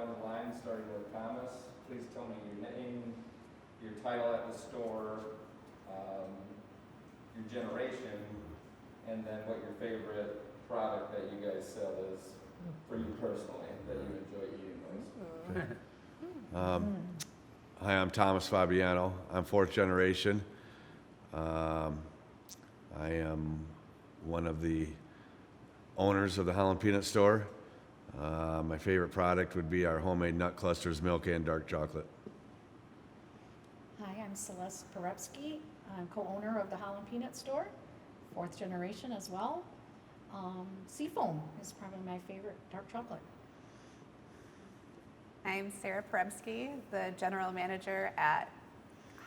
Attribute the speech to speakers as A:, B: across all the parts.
A: down the line, starting with Thomas. Please tell me your name, your title at the store, your generation, and then what your favorite product that you guys sell is for you personally, that you enjoy eating most.
B: Hi, I'm Thomas Fabiano. I'm fourth generation. I am one of the owners of the Holland Peanut Store. My favorite product would be our homemade nut clusters, milk and dark chocolate.
C: Hi, I'm Celeste. I'm co-owner of the Holland Peanut Store, fourth generation as well. Seafoam is probably my favorite dark chocolate.
D: I'm Sarah Perebsky, the general manager at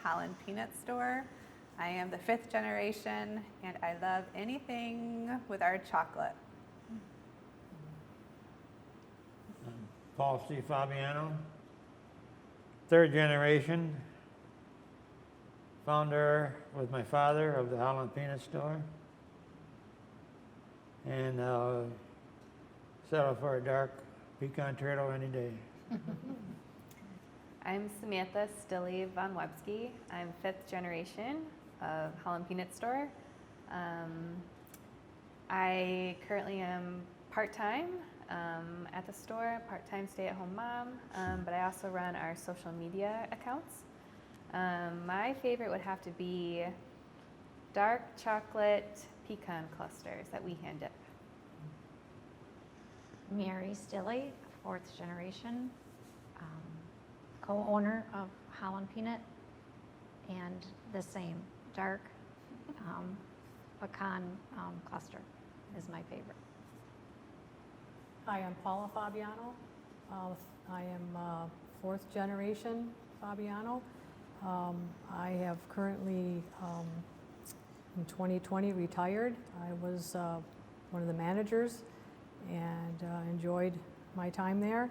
D: Holland Peanut Store. I am the fifth generation, and I love anything with our chocolate.
E: Paul C. Fabiano, third generation, founder with my father of the Holland Peanut Store, and settle for a dark pecan turtle any day.
F: I'm Samantha Stille von Websky. I'm fifth generation of Holland Peanut Store. I currently am part-time at the store, part-time stay-at-home mom, but I also run our social media accounts. My favorite would have to be dark chocolate pecan clusters that we hand dip.
G: Mary Stille, fourth generation, co-owner of Holland Peanut, and the same dark pecan cluster is my favorite.
H: Hi, I'm Paula Fabiano. I am fourth generation Fabiano. I have currently, in 2020, retired. I was one of the managers and enjoyed my time there.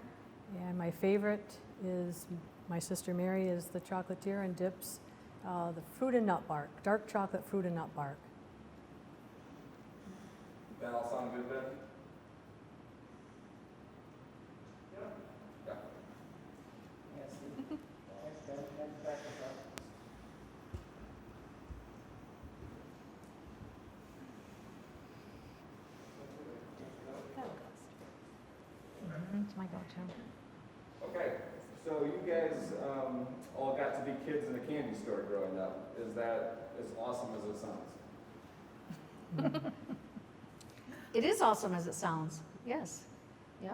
H: And my favorite is, my sister Mary is the chocolatier and dips the fruit and nut bark, dark chocolate fruit and nut bark.
A: That all sound good, Ben?
G: It's my go-to.
A: Okay, so you guys all got to be kids in a candy store growing up. Is that as awesome as it sounds?
C: It is awesome as it sounds, yes. Yeah.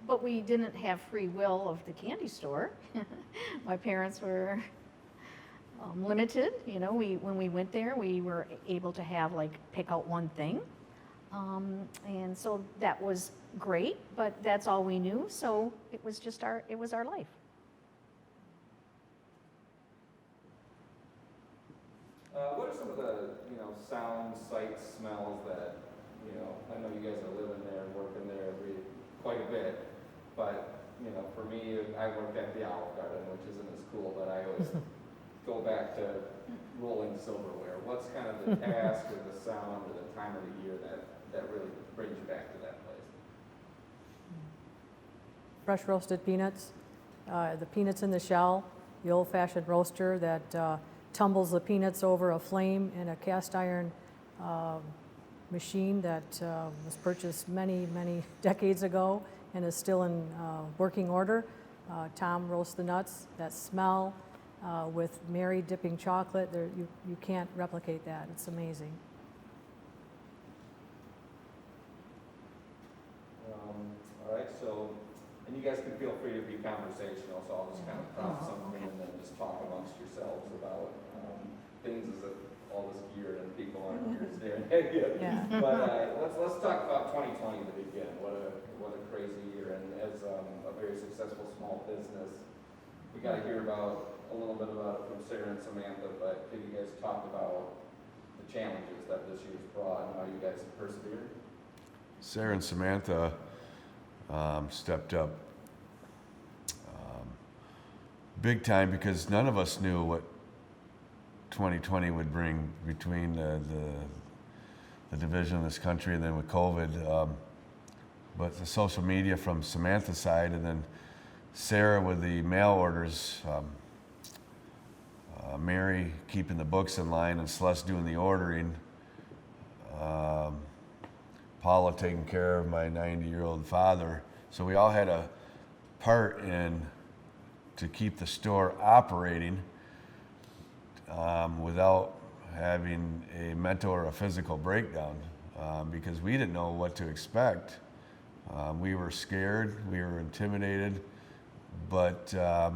C: But we didn't have free will of the candy store. My parents were limited, you know. When we went there, we were able to have pick out one thing. And so that was great, but that's all we knew. So it was just our life.
A: What are some of the, sounds, sights, smells that, I know you guys are living there and working there quite a bit, but, for me, I work at the Olive Garden, which isn't as cool, but I always go back to rolling silverware. What's kind of the task or the sound or the time of the year that really brings you back to that place?
H: Fresh roasted peanuts, the peanuts in the shell, the old-fashioned roaster that tumbles the peanuts over a flame in a cast iron machine that was purchased many, many decades ago and is still in working order. Tom roasts the nuts. That smell with Mary dipping chocolate, you can't replicate that. It's amazing.
A: All right, so, and you guys can feel free to be conversational, so I'll just kind of prompt something and then just talk amongst yourselves about things as if all this gear and people aren't here staring at you.
H: Yeah.
A: But let's talk about 2020 to begin. What a crazy year, and as a very successful small business, we got to hear about a little bit about it from Sarah and Samantha, but could you guys talk about the challenges that this year's brought and how you guys have persevered?
B: Sarah and Samantha stepped up big time because none of us knew what 2020 would bring between the division of this country and then with COVID. but the social media from Samantha's side, and then Sarah with the mail orders, Mary keeping the books in line, and Celeste doing the ordering. Paula taking care of my 90-year-old father. So we all had a part in to keep the store operating without having a mental or a physical breakdown because we didn't know what to expect. We were scared, we were intimidated, but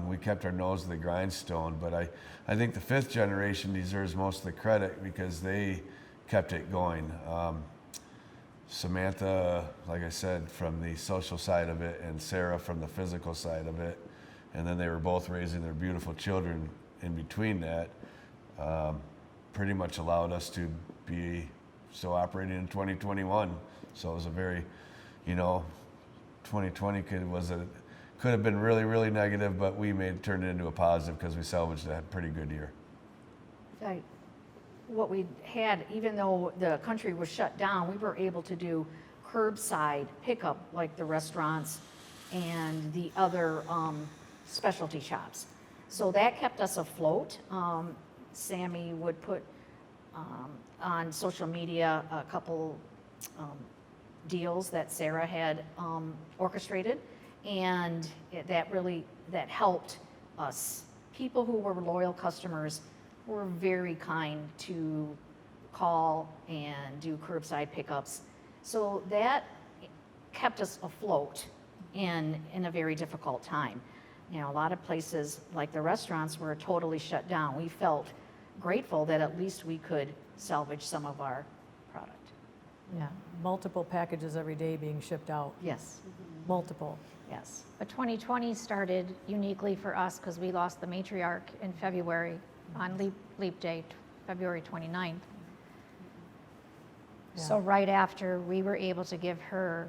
B: we kept our nose to the grindstone. But I think the fifth generation deserves most of the credit because they kept it going. Samantha, like I said, from the social side of it, and Sarah from the physical side of it. And then they were both raising their beautiful children in between that. Pretty much allowed us to be still operating in 2021. So it was a very, 2020 could have been really, really negative, but we turned it into a positive because we salvaged a pretty good year.
C: What we had, even though the country was shut down, we were able to do curbside pickup like the restaurants and the other specialty shops. So that kept us afloat. Sammy would put on social media a couple deals that Sarah had orchestrated, and that helped us. People who were loyal customers were very kind to call and do curbside pickups. So that kept us afloat in a very difficult time. A lot of places like the restaurants were totally shut down. We felt grateful that at least we could salvage some of our product.
H: Yeah, multiple packages every day being shipped out,
C: Yes,
H: multiple.
C: yes.
G: But 2020 started uniquely for us because we lost the matriarch in February on leap day, February 29th.
H: Yeah.
G: So right after we were able to give her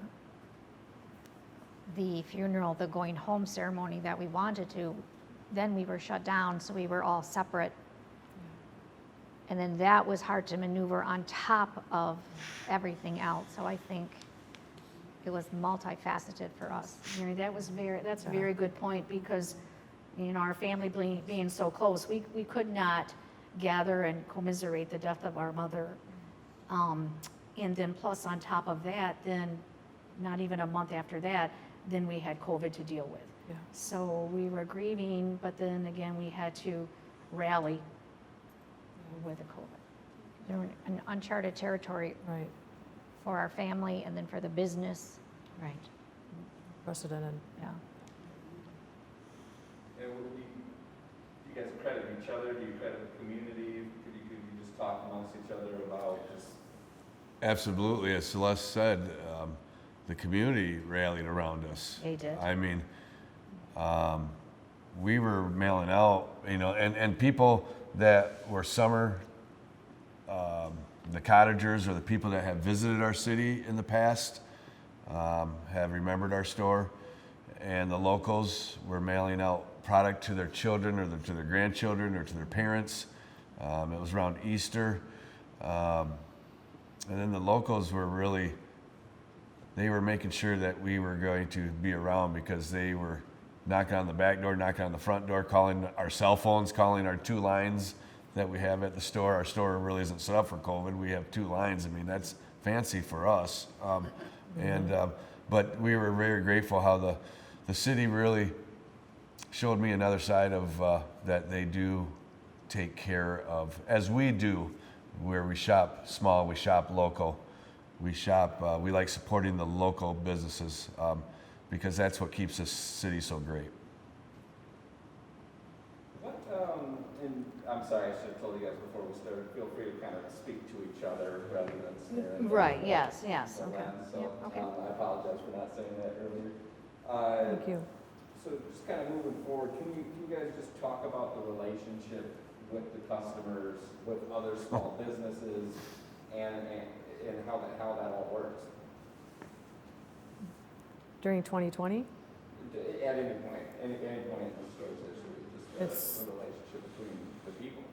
G: the funeral, the going home ceremony that we wanted to, then we were shut down, so we were all separate. And then that was hard to maneuver on top of everything else. So I think it was multifaceted for us.
C: Mary, that's a very good point because, our family being so close, we could not gather and commiserate the death of our mother. And then plus on top of that, then not even a month after that, then we had COVID to deal with.
H: Yeah.
C: So we were grieving, but then again, we had to rally with the COVID.
G: They were in uncharted territory
H: Right,
G: for our family and then for the business.
C: Right.
H: precedented.
G: Yeah.
A: And do you guys credit each other? Do you credit the community? Could you just talk amongst each other about just?
B: Absolutely, as Celeste said, the community rallied around us.
C: They did.
B: I mean, we were mailing out, and people that were the cottagers or the people that have visited our city in the past have remembered our store, and the locals were mailing out product to their children or to their grandchildren or to their parents. It was around Easter. And then the locals were they were making sure that we were going to be around because they were knocking on the back door, knocking on the front door, calling our cell phones, calling our 2 lines that we have at the store. Our store really isn't set up for COVID. We have 2 lines. I mean, that's fancy for us. But we were very grateful how the city really showed me another side of that they do take care of, as we do, where we shop small, we shop local, we like supporting the local businesses because that's what keeps this city so great.
A: And I'm sorry, I should have told you guys before we started, feel free to kind of speak to each other rather than stare at
C: Right,
A: the-
C: yes,
A: the
C: okay.
A: lens. So,
C: Yeah, okay.
A: I apologize for not saying that earlier.
H: Thank you.
A: So just kind of moving forward, can you guys just talk about the relationship with the customers, with other small businesses, and how that all works?
H: During 2020,
A: At any point in the store's history,
H: It's-
A: just the relationship between the people.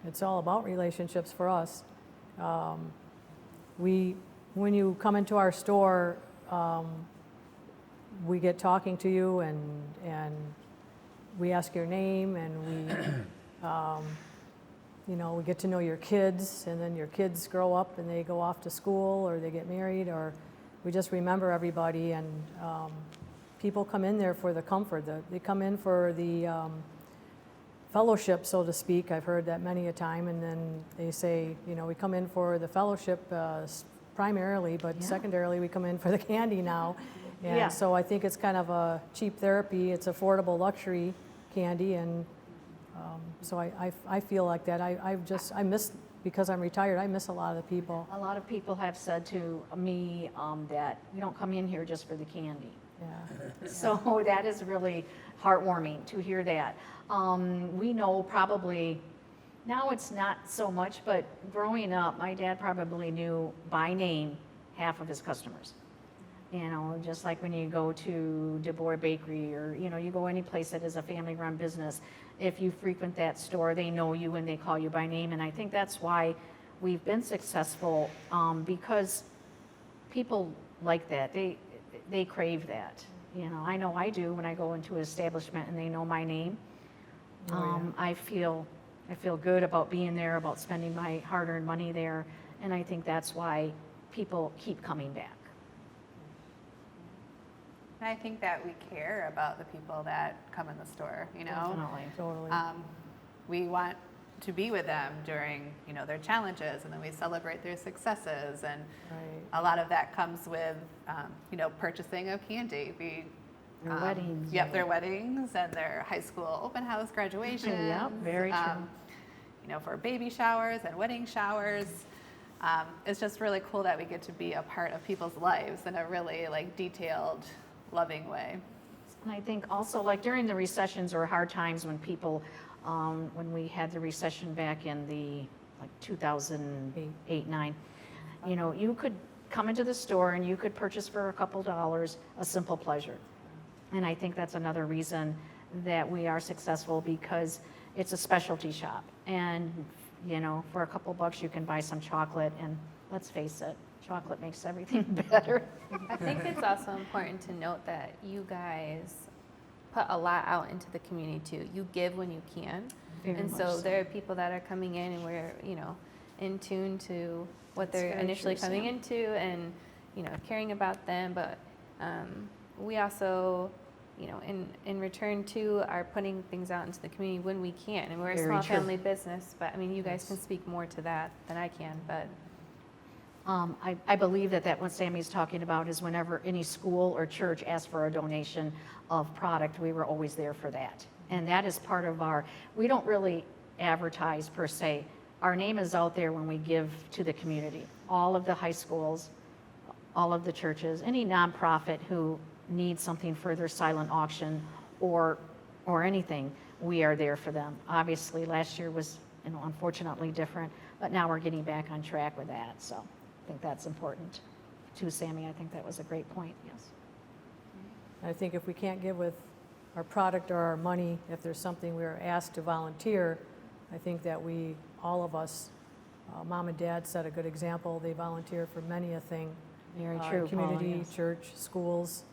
H: it's all about relationships for us. We when you come into our store, we get talking to you and we ask your name and we get to know your kids, and then your kids grow up and they go off to school or they get married, or we just remember everybody, and people come in there for the comfort. They come in for the fellowship, so to speak. I've heard that many a time, and then they say, we come in for the fellowship primarily, but
C: Yeah.
H: secondarily we come in for the candy now. And
C: Yeah.
H: so I think it's kind of a cheap therapy. It's affordable luxury candy, and so I feel like that. I miss, because I'm retired, I miss a lot of the people.
C: A lot of people have said to me that we don't come in here just for the candy.
H: Yeah.
C: So that is really heartwarming to hear that. We know probably, now it's not so much, but growing up, my dad probably knew by name half of his customers. Just like when you go to DeBoer Bakery, or, you go any place that is a family-run business, if you frequent that store, they know you and they call you by name. And I think that's why we've been successful, because people like that. They crave that. I know I do when I go into an establishment and they know my name. I feel good about being there, about spending my hard-earned money there, and I think that's why people keep coming back.
D: And I think that we care about the people that come in the store,
C: Definitely.
H: Totally.
D: We want to be with them during, their challenges, and then we celebrate their successes, and
H: Right.
D: a lot of that comes with, purchasing of candy.
C: Their weddings.
D: Yep, their weddings and their high school open house graduations.
C: Yep, very true.
D: For baby showers and wedding showers. It's just really cool that we get to be a part of people's lives in a really detailed, loving way.
C: And I think also, like during the recessions or hard times when people, when we had the recession back in the 2008, 2009, you could come into the store and you could purchase for a couple dollars a simple pleasure. And I think that's another reason that we are successful, because it's a specialty shop. And, for a couple bucks you can buy some chocolate, and let's face it, chocolate makes everything better.
F: I think it's also important to note that you guys put a lot out into the community too. You give when you can.
C: Very
F: And
C: much
F: so there are people that are coming in and we're, in tune to what
C: That's
F: they're
C: very
F: initially
C: true,
F: coming
C: Sam.
F: into, and, caring about them. But we also, in return too, are putting things out into the community when we can. And we're a
C: Very
F: small
C: true.
F: family business, but you guys can speak more to that than I can, but.
C: I believe that what Sammy's talking about is whenever any school or church asked for a donation of product, we were always there for that. And that is part of we don't really advertise per se. Our name is out there when we give to the community. All of the high schools, all of the churches, any nonprofit who needs something for their silent auction or anything, we are there for them. Obviously, last year was, unfortunately different, but now we're getting back on track with that. So I think that's important too, Sammy. I think that was a great point, yes.
H: I think if we can't give with our product or our money, if there's something we're asked to volunteer, I think that all of us, mom and dad set a good example. They volunteer for many a thing.
C: Very true, Paula,
H: Community,
C: yes.
H: church, schools,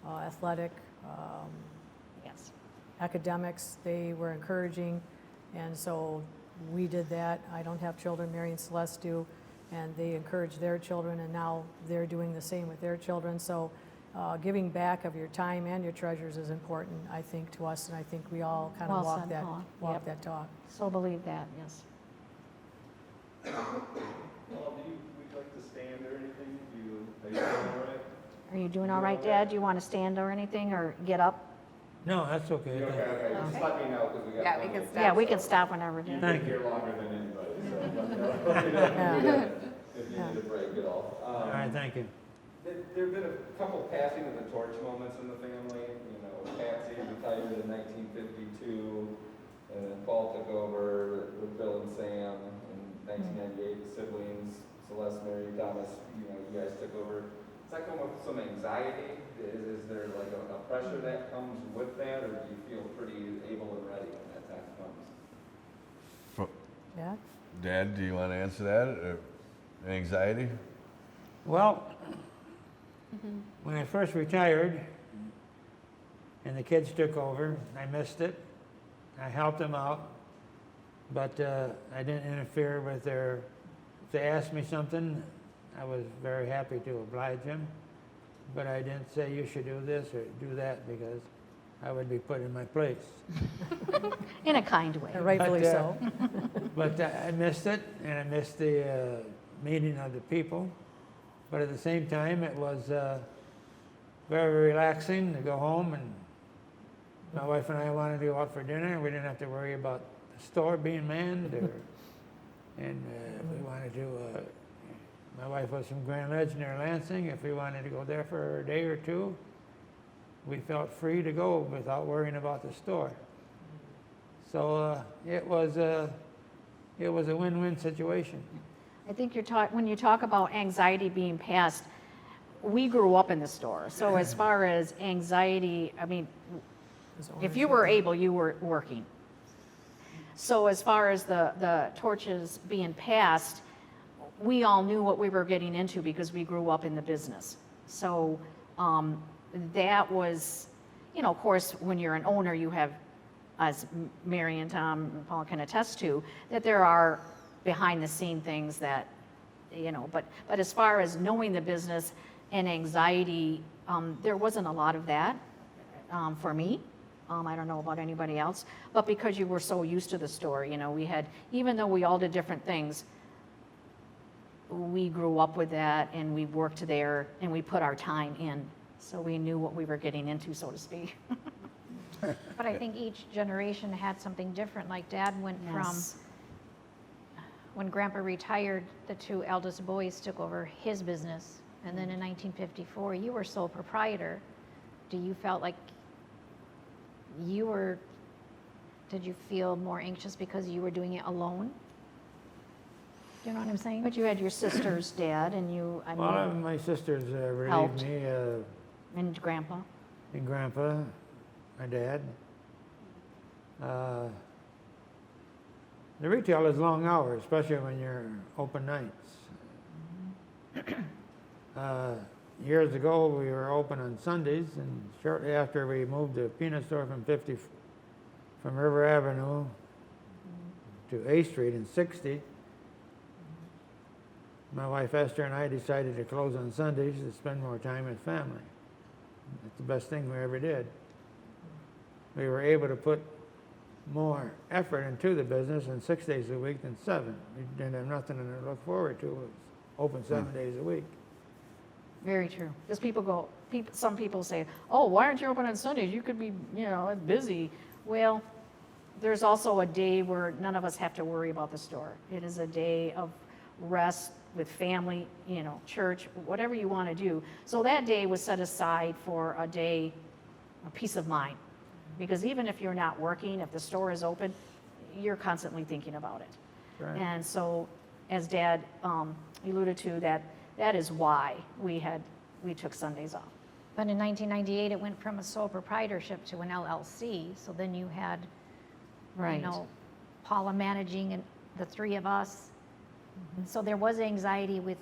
H: athletic,
C: Yes.
H: academics, they were encouraging, and so we did that. I don't have children, Mary and Celeste do, and they encourage their children, and now they're doing the same with their children. So giving back of your time and your treasures is important, I think, to us, and I think we all kind of
C: Well
H: walk
C: said,
H: that
C: Paula.
H: walk
C: Yep.
H: that talk.
C: So believe that, yes.
A: Well, would you like to stand or anything? Are you doing all right?
C: Are you doing all right, Dad? Do you want to stand or anything, or get up?
E: No, that's okay.
A: You okay? Just let me know, because we got.
D: Yeah, we
A: plenty
D: can
A: of-
D: stop.
C: Yeah, we can stop whenever,
A: You've
C: Dad.
A: been
E: Thank you.
A: here longer than anybody, so let me know if you need a break at all.
E: All right, thank you.
A: There have been a couple passing of the torch moments in the family. Patsy retired in 1952, and then Paul took over with Bill and Sam in 1998. The siblings, Celeste, Mary, Thomas, you guys took over. Does that come with some anxiety? Is there a pressure that comes with that, or do you feel pretty able and ready when that time comes?
H: Yeah?
B: Dad, do you want to answer that? Or anxiety?
E: Well, when I first retired and the kids took over, I missed it. I helped them out, but I didn't interfere with their, if they asked me something, I was very happy to oblige them, but I didn't say you should do this or do that because I would be put in my place.
C: In a kind way.
H: Rightfully
E: But,
H: so.
E: But I missed it, and I missed the meeting of the people. But at the same time, it was very relaxing to go home, and my wife and I wanted to go out for dinner. We didn't have to worry about the store being manned, and we wanted to. My wife was from Grand Ledge near Lansing. If we wanted to go there for a day or two, we felt free to go without worrying about the store. So it was a win-win situation.
C: I think when you talk about anxiety being passed, we grew up in the store. So as far as anxiety, I mean, if you were able, you were working. So as far as the torches being passed, we all knew what we were getting into because we grew up in the business. So that was, you know, of course, when you're an owner, you have, as Mary and Tom and Paul can attest to, that there are behind the scene things that, you know, but as far as knowing the business and anxiety, there wasn't a lot of that for me. I don't know about anybody else, but because you were so used to the store, you know, we had, even though we all did different things, we grew up with that and we worked there and we put our time in. So we knew what we were getting into, so to speak.
G: But I think each generation had something different. Like Dad went
C: Yes.
G: from, when Grandpa retired, the two eldest boys took over his business. And then in 1954, you were sole proprietor. Do you felt like did you feel more anxious because you were doing it alone? Do you know what I'm saying?
C: But you had your sister's dad and you, I
E: Well,
C: mean,
E: my sisters relieved
C: helped.
E: me,
C: and Grandpa.
E: and Grandpa, my dad. The retail is long hours, especially when you're open nights. Years ago, we were open on Sundays, and shortly after we moved the peanut store from River Avenue to A Street in 60, my wife Esther and I decided to close on Sundays to spend more time with family. It's the best thing we ever did. We were able to put more effort into the business in 6 days a week than 7. We didn't have nothing to look forward to. It was open 7 days a week.
C: Very true. Because some people say, oh, why aren't you open on Sundays? You could be, you know, busy. Well, there's also a day where none of us have to worry about the store. It is a day of rest with family, you know, church, whatever you want to do. So that day was set aside for a day of peace of mind. Because even if you're not working, if the store is open, you're constantly thinking about it.
E: Right.
C: And so, as Dad alluded to, that is why we took Sundays off.
G: But in 1998, it went from a sole proprietorship to an LLC. So then you had,
C: Right.
G: you know, Paula managing and the three of us. So there was anxiety with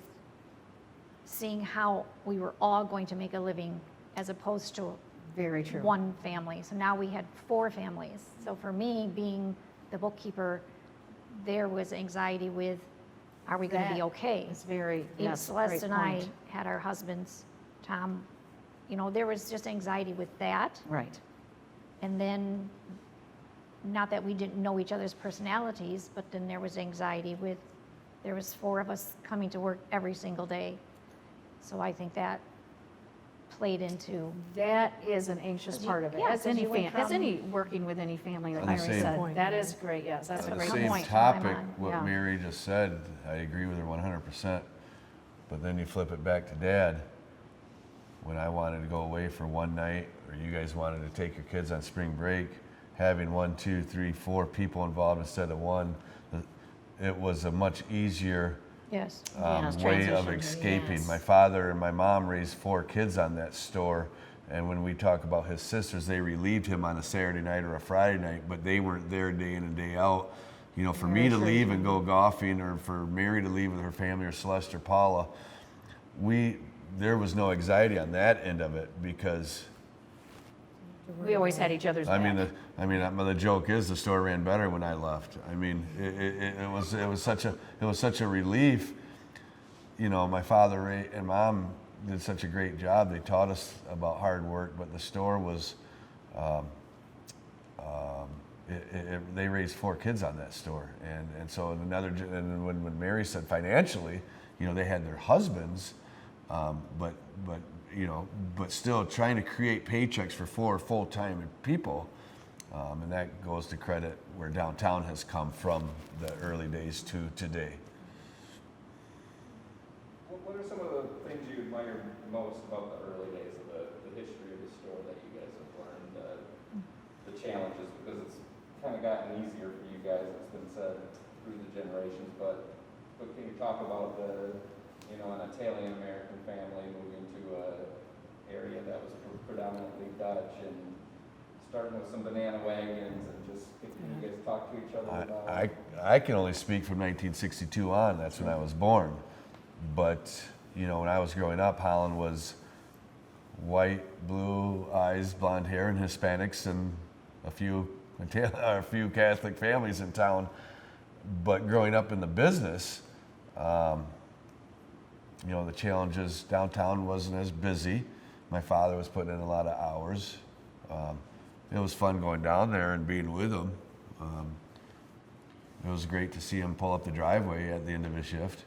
G: seeing how we were all going to make a living as opposed to
C: Very true.
G: one family. So now we had 4 families. So for me, being the bookkeeper, there was anxiety with, are we going to be
C: That
G: okay?
C: It's very,
G: Even
C: yes,
G: Celeste
C: great
G: and I
C: point.
G: had our husbands, Tom, you know, there was just anxiety with that.
C: Right.
G: And then, not that we didn't know each other's personalities, but then there was anxiety with, there was 4 of us coming to work every single day. So I think that played into,
C: That is an anxious
G: Because you-
C: part of it,
G: yeah,
C: as
G: because
C: any
G: you went
C: as
G: from-
C: any working with any family, like
B: On the
C: Mary
B: same-
C: said.
H: Point,
C: That
H: yeah.
C: is great, yes, that's a
B: On
C: great
B: the same
C: point.
B: topic,
G: I'm on,
B: what
C: yeah.
B: Mary just said, I agree with her 100%. But then you flip it back to Dad. When I wanted to go away for one night, or you guys wanted to take your kids on spring break, having 1, 2, 3, 4 people involved instead of one, it was a much easier
G: yes.
C: Yes,
B: way of
C: transition,
B: escaping.
C: yes.
B: My father and my mom raised 4 kids on that store, and when we talk about his sisters, they relieved him on a Saturday night or a Friday night, but they weren't there day in and day out. You know, for me to leave and go golfing, or for Mary to leave with her family, or Celeste or Paula, there was no anxiety on that end of it because
C: We always had each other's back.
B: the joke is the store ran better when I left. I mean, it was such a relief. You know, my father and mom did such a great job. They taught us about hard work, but the store was, they raised 4 kids on that store. And so and when Mary said financially, you know, they had their husbands, but still trying to create paychecks for 4 full-time people. And that goes to credit where downtown has come from the early days to today.
A: What are some of the things you admire most about the early days of the history of the store that you guys have learned, the challenges, because it's kind of gotten easier for you guys, it's been said through the generations, but can you talk about an Italian-American family moving to an area that was predominantly Dutch and starting with some banana wagons and just, can you guys talk to each other about
B: I can only speak from 1962 on, that's when I was born. But, you know, when I was growing up, Holland was white, blue eyes, blonde hair, and Hispanics, and a few Catholic families in town. But growing up in the business, the challenges, downtown wasn't as busy. My father was putting in a lot of hours. It was fun going down there and being with him. It was great to see him pull up the driveway at the end of his shift.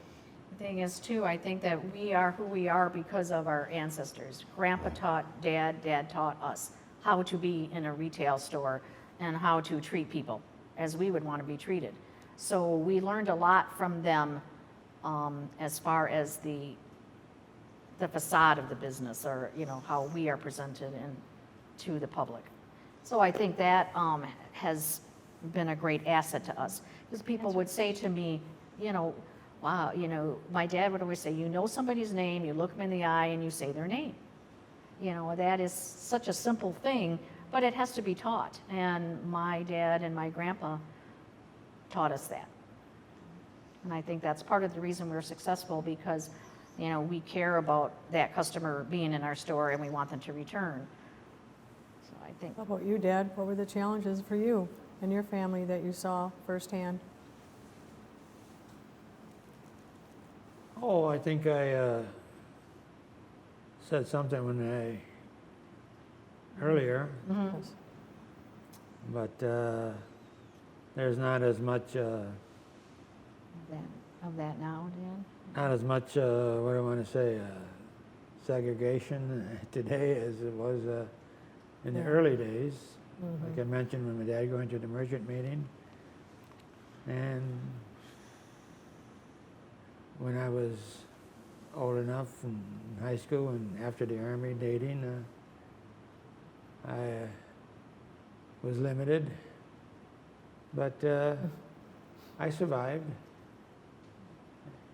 C: The thing is, too, I think that we are who we are because of our ancestors. Grandpa taught Dad, Dad taught us how to be in a retail store and how to treat people as we would want to be treated. So we learned a lot from them as far as the facade of the business, or, you know, how we are presented to the public. So I think that has been a great asset to us, because people would say to me, you know, wow, you know, my dad would always say, you know somebody's name, you look them in the eye and you say their name. You know, that is such a simple thing, but it has to be taught. And my dad and my grandpa taught us that. And I think that's part of the reason we're successful, because, you know, we care about that customer being in our store and we want them to return. So I think.
H: How about you, Dad? What were the challenges for you and your family that you saw firsthand?
E: Oh, I think I said something earlier, but there's not as much,
C: Of that now, Dan?
E: not as much, what do I want to say, segregation today as it was in the
H: Yeah.
E: early days. Like I mentioned, when my dad going to the merchant meeting, and when I was old enough in high school and after the Army dating, I was limited, but I survived.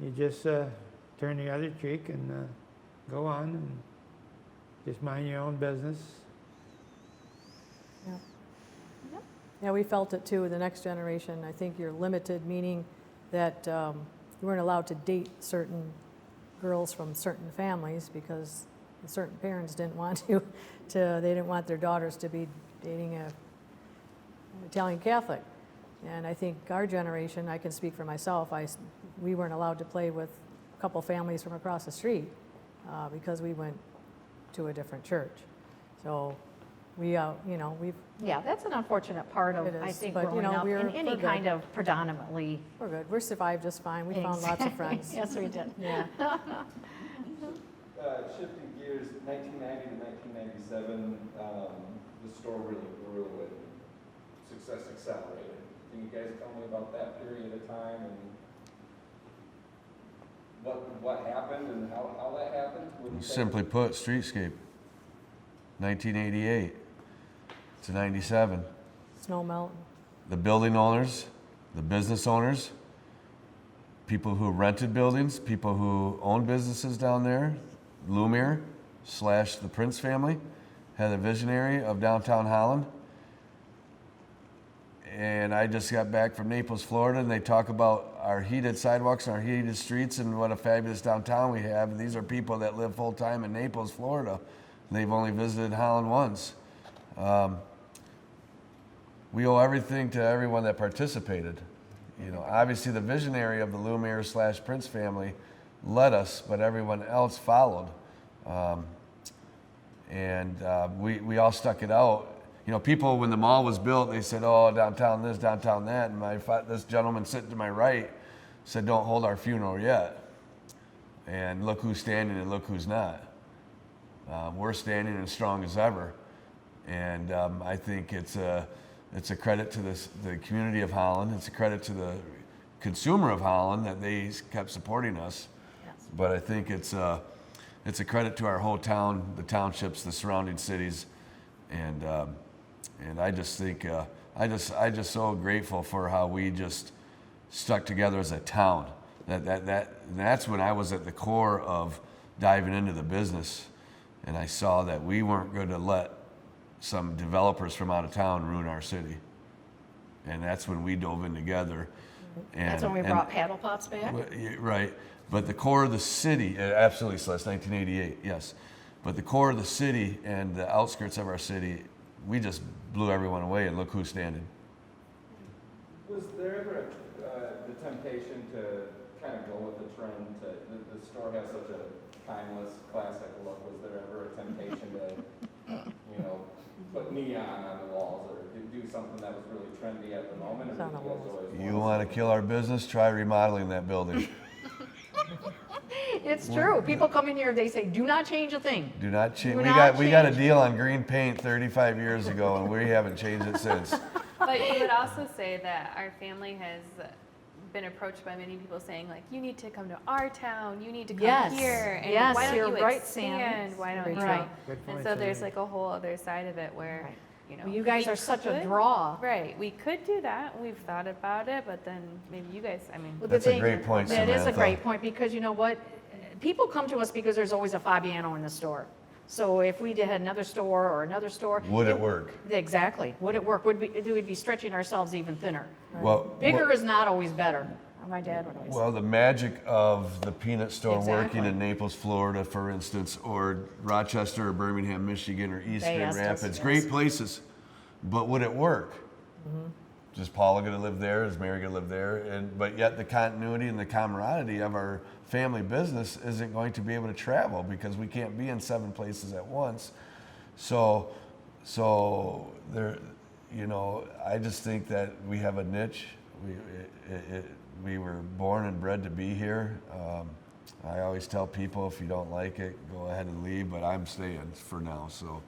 E: You just turn the other cheek and go on and just mind your own business.
H: Yeah. Yeah, we felt it too, the next generation. I think you're limited, meaning that you weren't allowed to date certain girls from certain families because certain parents didn't want they didn't want their daughters to be dating an Italian Catholic. And I think our generation, I can speak for myself, we weren't allowed to play with a couple families from across the street because we went to a different church. So we've
C: Yeah, that's an unfortunate part of,
H: It is,
C: I think,
H: but,
C: growing up
H: we're
C: in any
H: good.
C: kind of predominantly.
H: we're good. We're survived just fine. We found lots of friends.
C: Yes, we did.
H: Yeah.
A: Shifting gears, 1990 to 1997, the store really grew and success accelerated. Can you guys tell me about that period of time and what happened and how that happened?
B: Simply put, streetscape. 1988 to 97.
H: Snow melt.
B: The building owners, the business owners, people who rented buildings, people who owned businesses down there, Lumiere / the Prince family, had a visionary of downtown Holland. and I just got back from Naples, Florida, and they talk about our heated sidewalks and our heated streets and what a fabulous downtown we have. And these are people that live full time in Naples, Florida. They've only visited Holland once. We owe everything to everyone that participated. You know, obviously the visionary of the Lumiere/Prince family led us, but everyone else followed. We all stuck it out. You know, people, when the mall was built, they said, oh, downtown this, downtown that. And this gentleman sitting to my right said, don't hold our funeral yet. And look who's standing and look who's not. We're standing and strong as ever. And I think it's a credit to the community of Holland. It's a credit to the consumer of Holland that they kept supporting us.
C: Yes.
B: But I think it's a credit to our whole town, the townships, the surrounding cities. And I just think I just so grateful for how we just stuck together as a town. That's when I was at the core of diving into the business, and I saw that we weren't going to let some developers from out of town ruin our city. And that's when we dove in together. And,
C: That's when we brought paddle pots back?
B: Right. But the core of the city, absolutely, Celeste, 1988, yes. But the core of the city and the outskirts of our city, we just blew everyone away, and look who's standing.
A: Was there ever the temptation to kind of go with the trend? The store has such a timeless, classic look. Was there ever a temptation to, put neon on the walls or do something that was really trendy at the moment? Or did you guys always
B: You want to kill our business? Try remodeling that building.
C: It's true. People come in here, they say, do not change a thing.
B: Do not change.
C: Do
B: We
C: not
B: got a
C: change.
B: deal on green paint 35 years ago, and we haven't changed it since.
F: But you would also say that our family has been approached by many people saying, like, you need to come to our town, you need to come
C: Yes.
F: here, and
C: Yes,
F: why don't
C: you're
F: you
C: right, Sam.
F: expand? Why don't you?
C: Right.
E: Good
F: And
E: point,
F: so there's
E: Sam.
F: like a whole other side of it where,
C: Right.
F: you
C: You guys
F: we
C: are such a
F: could-
C: draw.
F: Right, we could do that. We've thought about it, but then maybe you guys,
C: Well, the
B: That's a
C: thing-
B: great point,
C: That is a
B: Samantha.
C: great point, because you know what? People come to us because there's always a Fabiano in the store. So if we had another store or another store.
B: Would it work?
C: Exactly. Would it work? We'd be stretching ourselves even thinner.
B: Well,
C: Bigger is not always better. My dad would always say.
B: Well, the magic of the peanut store
C: Exactly.
B: working in Naples, Florida, for instance, or Rochester or Birmingham, Michigan, or East
C: They
B: Grand
C: asked us,
B: Rapids,
C: yes.
B: great places. But would it work? Is Paula going to live there? Is Mary going to live there? But yet the continuity and the camaraderie of our family business isn't going to be able to travel because we can't be in 7 places at once. So there, I just think that we have a niche. We were born and bred to be here. I always tell people, if you don't like it, go ahead and leave, but I'm staying for now. So,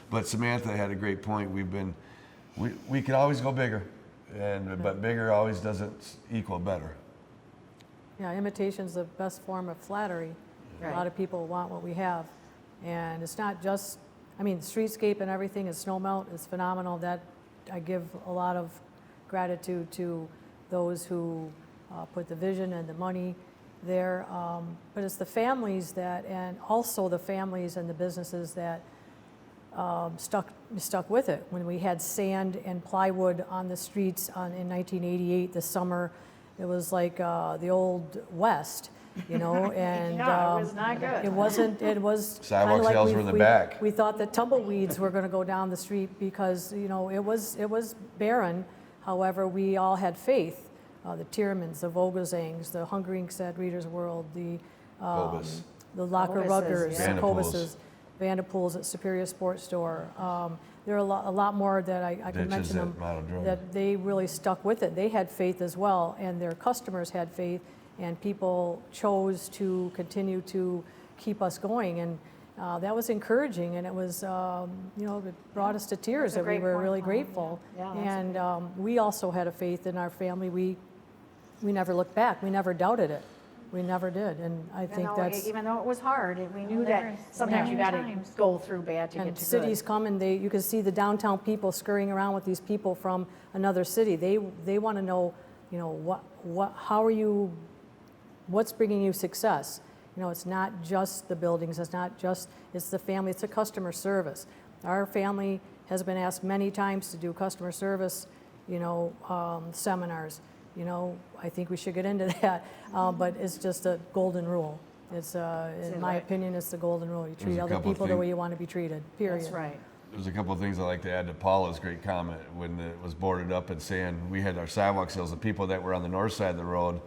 B: but Samantha had a great point. We can always go bigger, but bigger always doesn't equal better.
H: Yeah, imitation's the best form of flattery.
C: Right.
H: A lot of people want what we have. And it's not just, streetscape and everything, is snow melt is phenomenal. That I give a lot of gratitude to those who put the vision and the money there. But it's the families and also the families and the businesses that stuck with it. When we had sand and plywood on the streets in 1988, the summer, it was like the old West, and
C: Yeah, it was not good.
H: it wasn't. It was
B: Sidewalk
H: kinda like
B: sales were in the back.
H: We thought that tumbleweeds were going to go down the street because it was barren. However, we all had faith. The Tiermans, the Vogelzangs, the Hungerinks at Reader's World, the
B: Cobus.
H: the Locker
C: Cobuses,
H: Ruggers,
C: yeah.
H: the Cobuses, Vandepools at Superior Sports Store. There are a lot more that I can
B: Ditches
H: mention
B: at
H: them
B: Model Drug.
H: that they really stuck with it. They had faith as well, and their customers had faith, and people chose to continue to keep us going. And that was encouraging, and it was, it brought us to tears
C: That's a
H: that we
C: great
H: were
C: point,
H: really
C: Paula.
H: grateful.
C: Yeah, that's a
H: And we also had a faith in our family. We never looked back. We never doubted it. We never did. And I think that's.
C: Even though it was hard, we knew
G: there
C: that
G: was
C: sometimes you got to
G: times.
C: go through bad to
H: And
C: get to
H: cities
C: good.
H: come and you can see the downtown people scurrying around with these people from another city. They want to know, how are you, what's bringing you success? You know, it's not just the buildings, it's not just, it's the family, it's the customer service. Our family has been asked many times to do customer service, you know, seminars. You know, I think we should get into that, but it's just a golden rule. It's, in my opinion, it's the golden rule. You treat
B: a
H: other
B: couple
H: people the
B: thing-
H: way you want to be treated, period.
C: That's right.
B: There's a couple of things I'd like to add to Paula's great comment when it was boarded up and saying we had our sidewalk sales. The people that were on the north side of the road,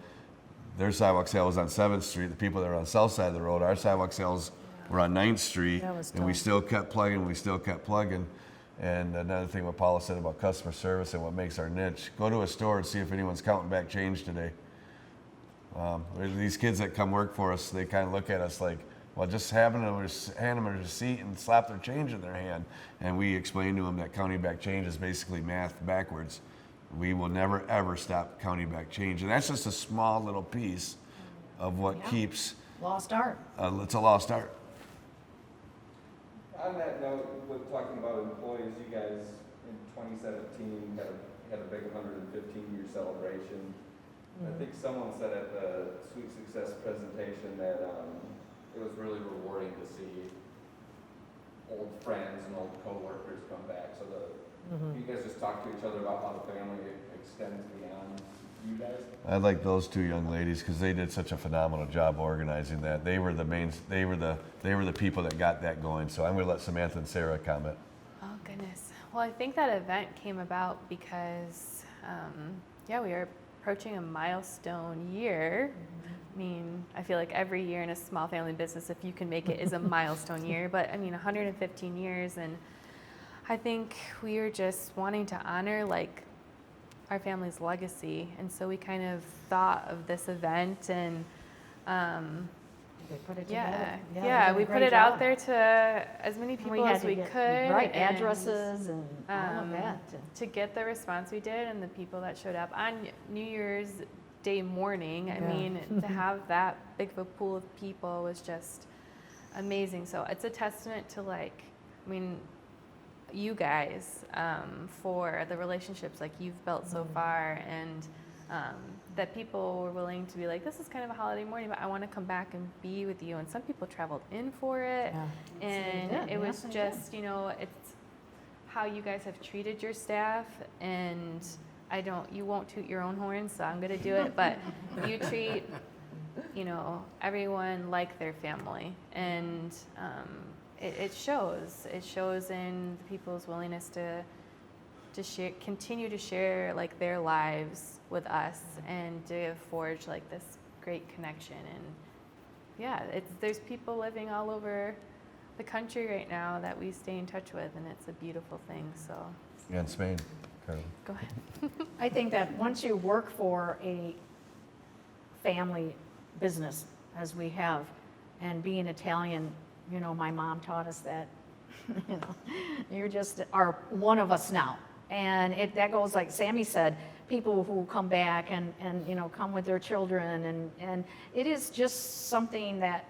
B: their sidewalk sale was on 7th Street. The people that were on the south side of the road, our sidewalk sales were on 9th Street.
H: That was
B: And we
H: tough.
B: still kept plugging, And another thing what Paula said about customer service and what makes our niche, go to a store and see if anyone's counting back change today. These kids that come work for us, they kind of look at us like, well, just hand them a receipt and slap their change in their hand. And we explain to them that counting back change is basically math backwards. We will never, ever stop counting back change. And that's just a small little piece of what
C: Yeah.
B: keeps,
C: Lost art.
B: it's a lost art.
A: On that note, with talking about employees, you guys in 2017 had a big 115-year celebration. I think someone said at the Sweet Success presentation that it was really rewarding to see old friends and old coworkers come back. So you guys just talk to each other about how the family extends beyond you guys.
B: I like those two young ladies because they did such a phenomenal job organizing that. They were the main, they were the people that got that going. So I'm going to let Samantha and Sarah comment.
F: Oh, goodness. Well, I think that event came about because, we are approaching a milestone year. I mean, I feel like every year in a small family business, if you can make it, is a milestone year. But I mean, 115 years, and I think we are just wanting to honor like our family's legacy, and so we kind of thought of this event, and
C: We put it
F: yeah,
C: together.
F: yeah,
C: did a
F: we put
C: great
F: it out
C: job.
F: there to as many
C: And
F: people
C: had
F: as
C: to
F: we
C: get-
F: could.
C: Right,
F: and,
C: addresses and all of that.
F: to get the response we did and the people that showed up on New Year's Day morning. I
H: Yeah.
F: mean, to have that big of a pool of people was just amazing. So it's a testament to you guys for the relationships like you've built so far, and that people were willing to be like, this is kind of a holiday morning, but I want to come back and be with you. And some people traveled in for it.
H: Yeah.
F: And
C: did,
F: it was
C: yes, they
F: just, it's how you guys have treated your staff, and you won't toot your own horn, so I'm going to do it, but you treat, everyone like their family, and it shows. It shows in people's willingness to share, continue to share like their lives with us, and to forge like this great connection. And yeah, there's people living all over the country right now that we stay in touch with, and it's a beautiful thing. So
B: Yeah, in Spain, Carly.
F: go ahead.
C: I think that once you work for a family business, as we have, and being Italian, my mom taught us that, you're just are one of us now. And that goes, like Sammy said, people who come back and come with their children, and it is just something that,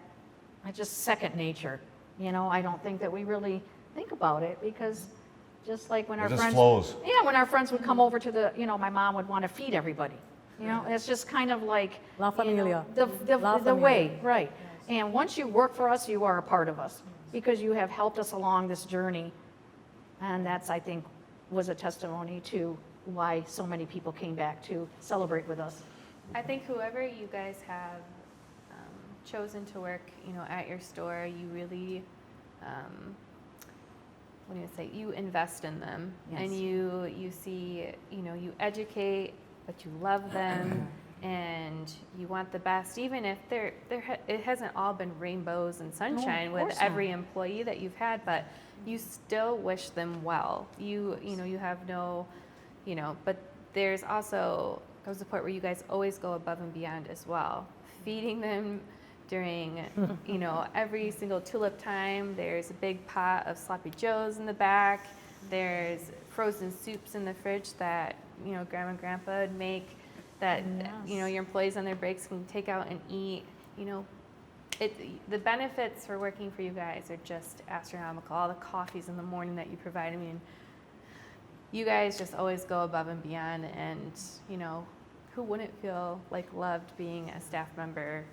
C: just second nature. I don't think that we really think about it, because just like when
B: It
C: our
B: just
C: friends,
B: flows.
C: yeah, when our friends would come over to the, my mom would want to feed everybody. It's just kind of like
H: La familia.
C: the
H: La
C: the way,
H: familia.
C: right? And once you work for us, you are a part of us, because you have helped us along this journey, and that's, I think, was a testimony to why so many people came back to celebrate with us.
F: I think whoever you guys have chosen to work, at your store, you really, what do you say? You invest in them, and
C: Yes.
F: you see, you educate, but you love them, and you want the best, even if it hasn't all been rainbows and sunshine with
C: course not.
F: every employee that you've had, but you still wish them well. You have no, but there's also comes a point where you guys always go above and beyond as well, feeding them during, every single tulip time. There's a big pot of sloppy joes in the back. There's frozen soups in the fridge that, Grandma and Grandpa would make, that, your employees on their breaks can take out and eat. The benefits for working for you guys are just astronomical. All the coffees in the morning that you provide. I mean, you guys just always go above and beyond, and, who wouldn't feel like loved being a staff member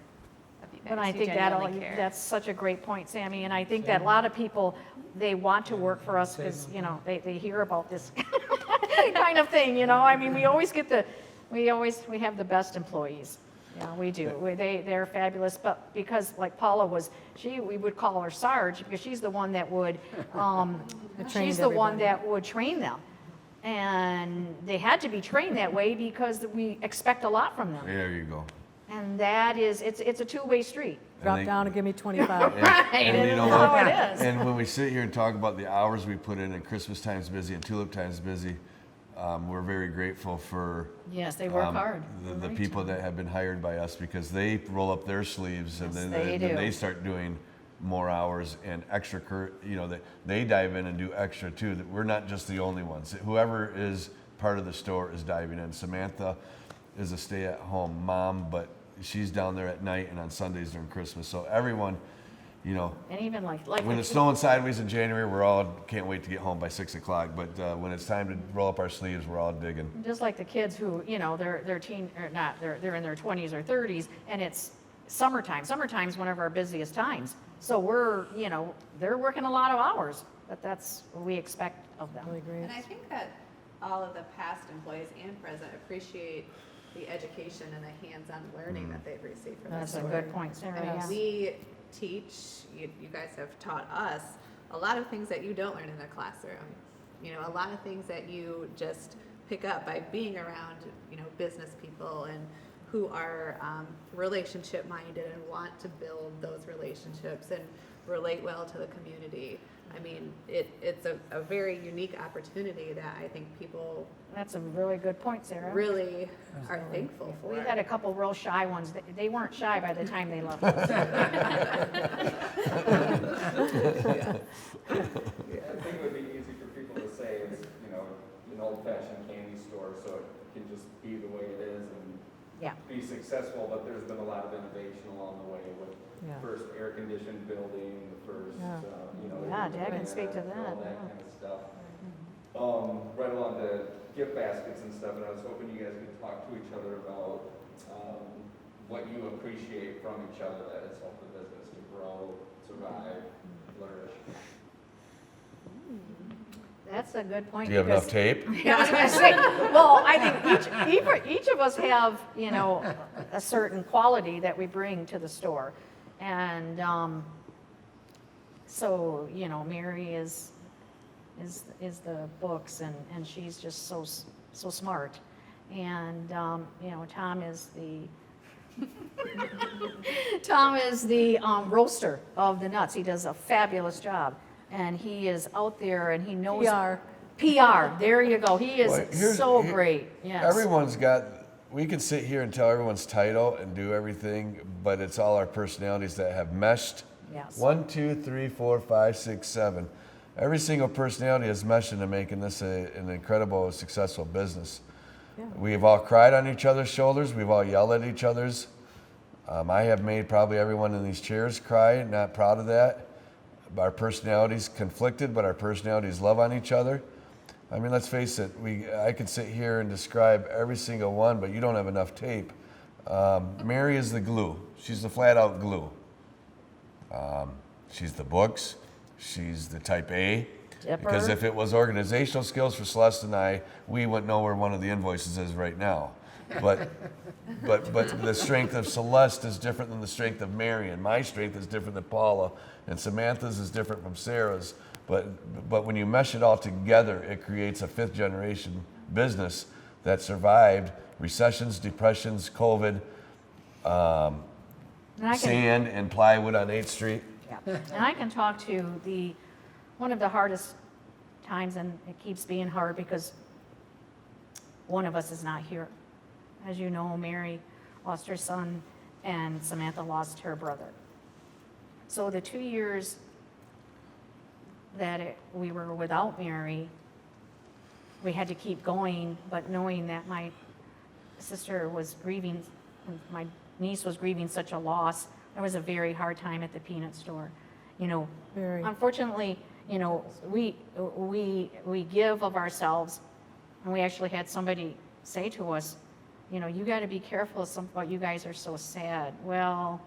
F: of you guys.
C: But I
F: who
C: think
F: genuinely care.
C: that's such a great point, Sammy, and I think that a lot of people, they want to work for us because, you know, they hear about this kind of thing, you know? I mean, we have the best employees. Yeah, we do. They're fabulous, but because like Paula was, we would call her Sarge because she's the one that would, she's the one that would train them. And they had to be trained that way because we expect a lot from them.
B: There you go.
C: And that is, it's a two-way street.
H: Drop down and give me 25.
B: And you know
C: That's how
B: what?
C: it is.
B: And when we sit here and talk about the hours we put in, and Christmas time's busy and tulip time's busy, we're very grateful for
C: Yes, they work hard.
B: the
C: Right.
B: people that have been hired by us because they roll up their sleeves and
C: Yes,
B: then
C: they
B: then
C: do.
B: they start doing more hours and extra, you know, they dive in and do extra too. That we're not just the only ones. Whoever is part of the store is diving in. Samantha is a stay-at-home mom, but she's down there at night and on Sundays during Christmas. So everyone, you know,
C: And even like
B: when it's snowing sideways in January, we're all can't wait to get home by 6 o'clock. But when it's time to roll up our sleeves, we're all digging.
C: just like the kids who, you know, they're they're in their 20s or 30s, and it's summertime. Summertime's one of our busiest times. So we're, you know, they're working a lot of hours, but that's what we expect of them.
H: Really great.
D: And I think that all of the past employees and present appreciate the education and the hands-on learning that they've received from the
C: That's a
D: store.
C: good point, Sarah,
D: I mean,
C: yes.
D: we teach, you guys have taught us a lot of things that you don't learn in the classroom. You know, a lot of things that you just pick up by being around, you know, business people and who are relationship minded and want to build those relationships and relate well to the community. I mean, it's a very unique opportunity that I think people
C: That's a really good point, Sarah.
D: really are thankful for.
C: We had a couple real shy ones. They weren't shy by the time they left us.
A: Yeah, I think it would be easy for people to say it's, you know, an old-fashioned candy store, so it can just be the way it is and
C: Yeah.
A: be successful, but there's been a lot of innovation along the way with
H: Yeah.
A: first air-conditioned building, the first,
H: Yeah.
A: you know.
C: Yeah, Dad can speak to
A: all
C: that,
A: that
C: yeah.
A: kind of stuff. Right along the gift baskets and stuff, and I was hoping you guys could talk to each other about, what you appreciate from each other that has helped the business to grow, survive, flourish.
C: That's a good point.
B: Do you have enough
C: because-
B: tape?
C: Yeah, I was gonna say, well, I think each of us have, you know, a certain quality that we bring to the store. And, so, you know, Mary is the books and she's just so smart. And, you know, Tom is the roaster of the nuts. He does a fabulous job. And he is out there and he knows. PR, there you go. He is
B: Well, here's-
C: so
B: here-
C: great, yes.
B: Everyone's got, we can sit here and tell everyone's title and do everything, but it's all our personalities that have meshed.
C: Yes.
B: 1, 2, 3, 4, 5, 6, 7. Every single personality has meshed into making this an incredible, successful business.
H: Yeah.
B: We've all cried on each other's shoulders. We've all yelled at each other's. I have made probably everyone in these chairs cry, not proud of that. Our personalities conflicted, but our personalities love on each other. I mean, let's face it, I could sit here and describe every single one, but you don't have enough tape. Mary is the glue. She's the flat out glue. She's the books. She's the type A.
C: Dipper.
B: Because if it was organizational skills for Celeste and I, we wouldn't know where one of the invoices is right now. But the strength of Celeste is different than the strength of Mary, and my strength is different than Paula, and Samantha's is different from Sarah's. But when you mesh it all together, it creates a fifth generation business that survived recessions, depressions, COVID,
C: And I can-
B: sand and plywood on 8th Street.
C: Yeah. And I can talk to one of the hardest times, and it keeps being hard because one of us is not here. As you know, Mary lost her son and Samantha lost her brother. So the 2 years that we were without Mary, we had to keep going, but knowing that my sister was grieving, my niece was grieving such a loss, it was a very hard time at the peanut store. You know,
H: Very.
C: unfortunately, you know, we give of ourselves, and we actually had somebody say to us, you know, you got to be careful of but you guys are so sad. Well,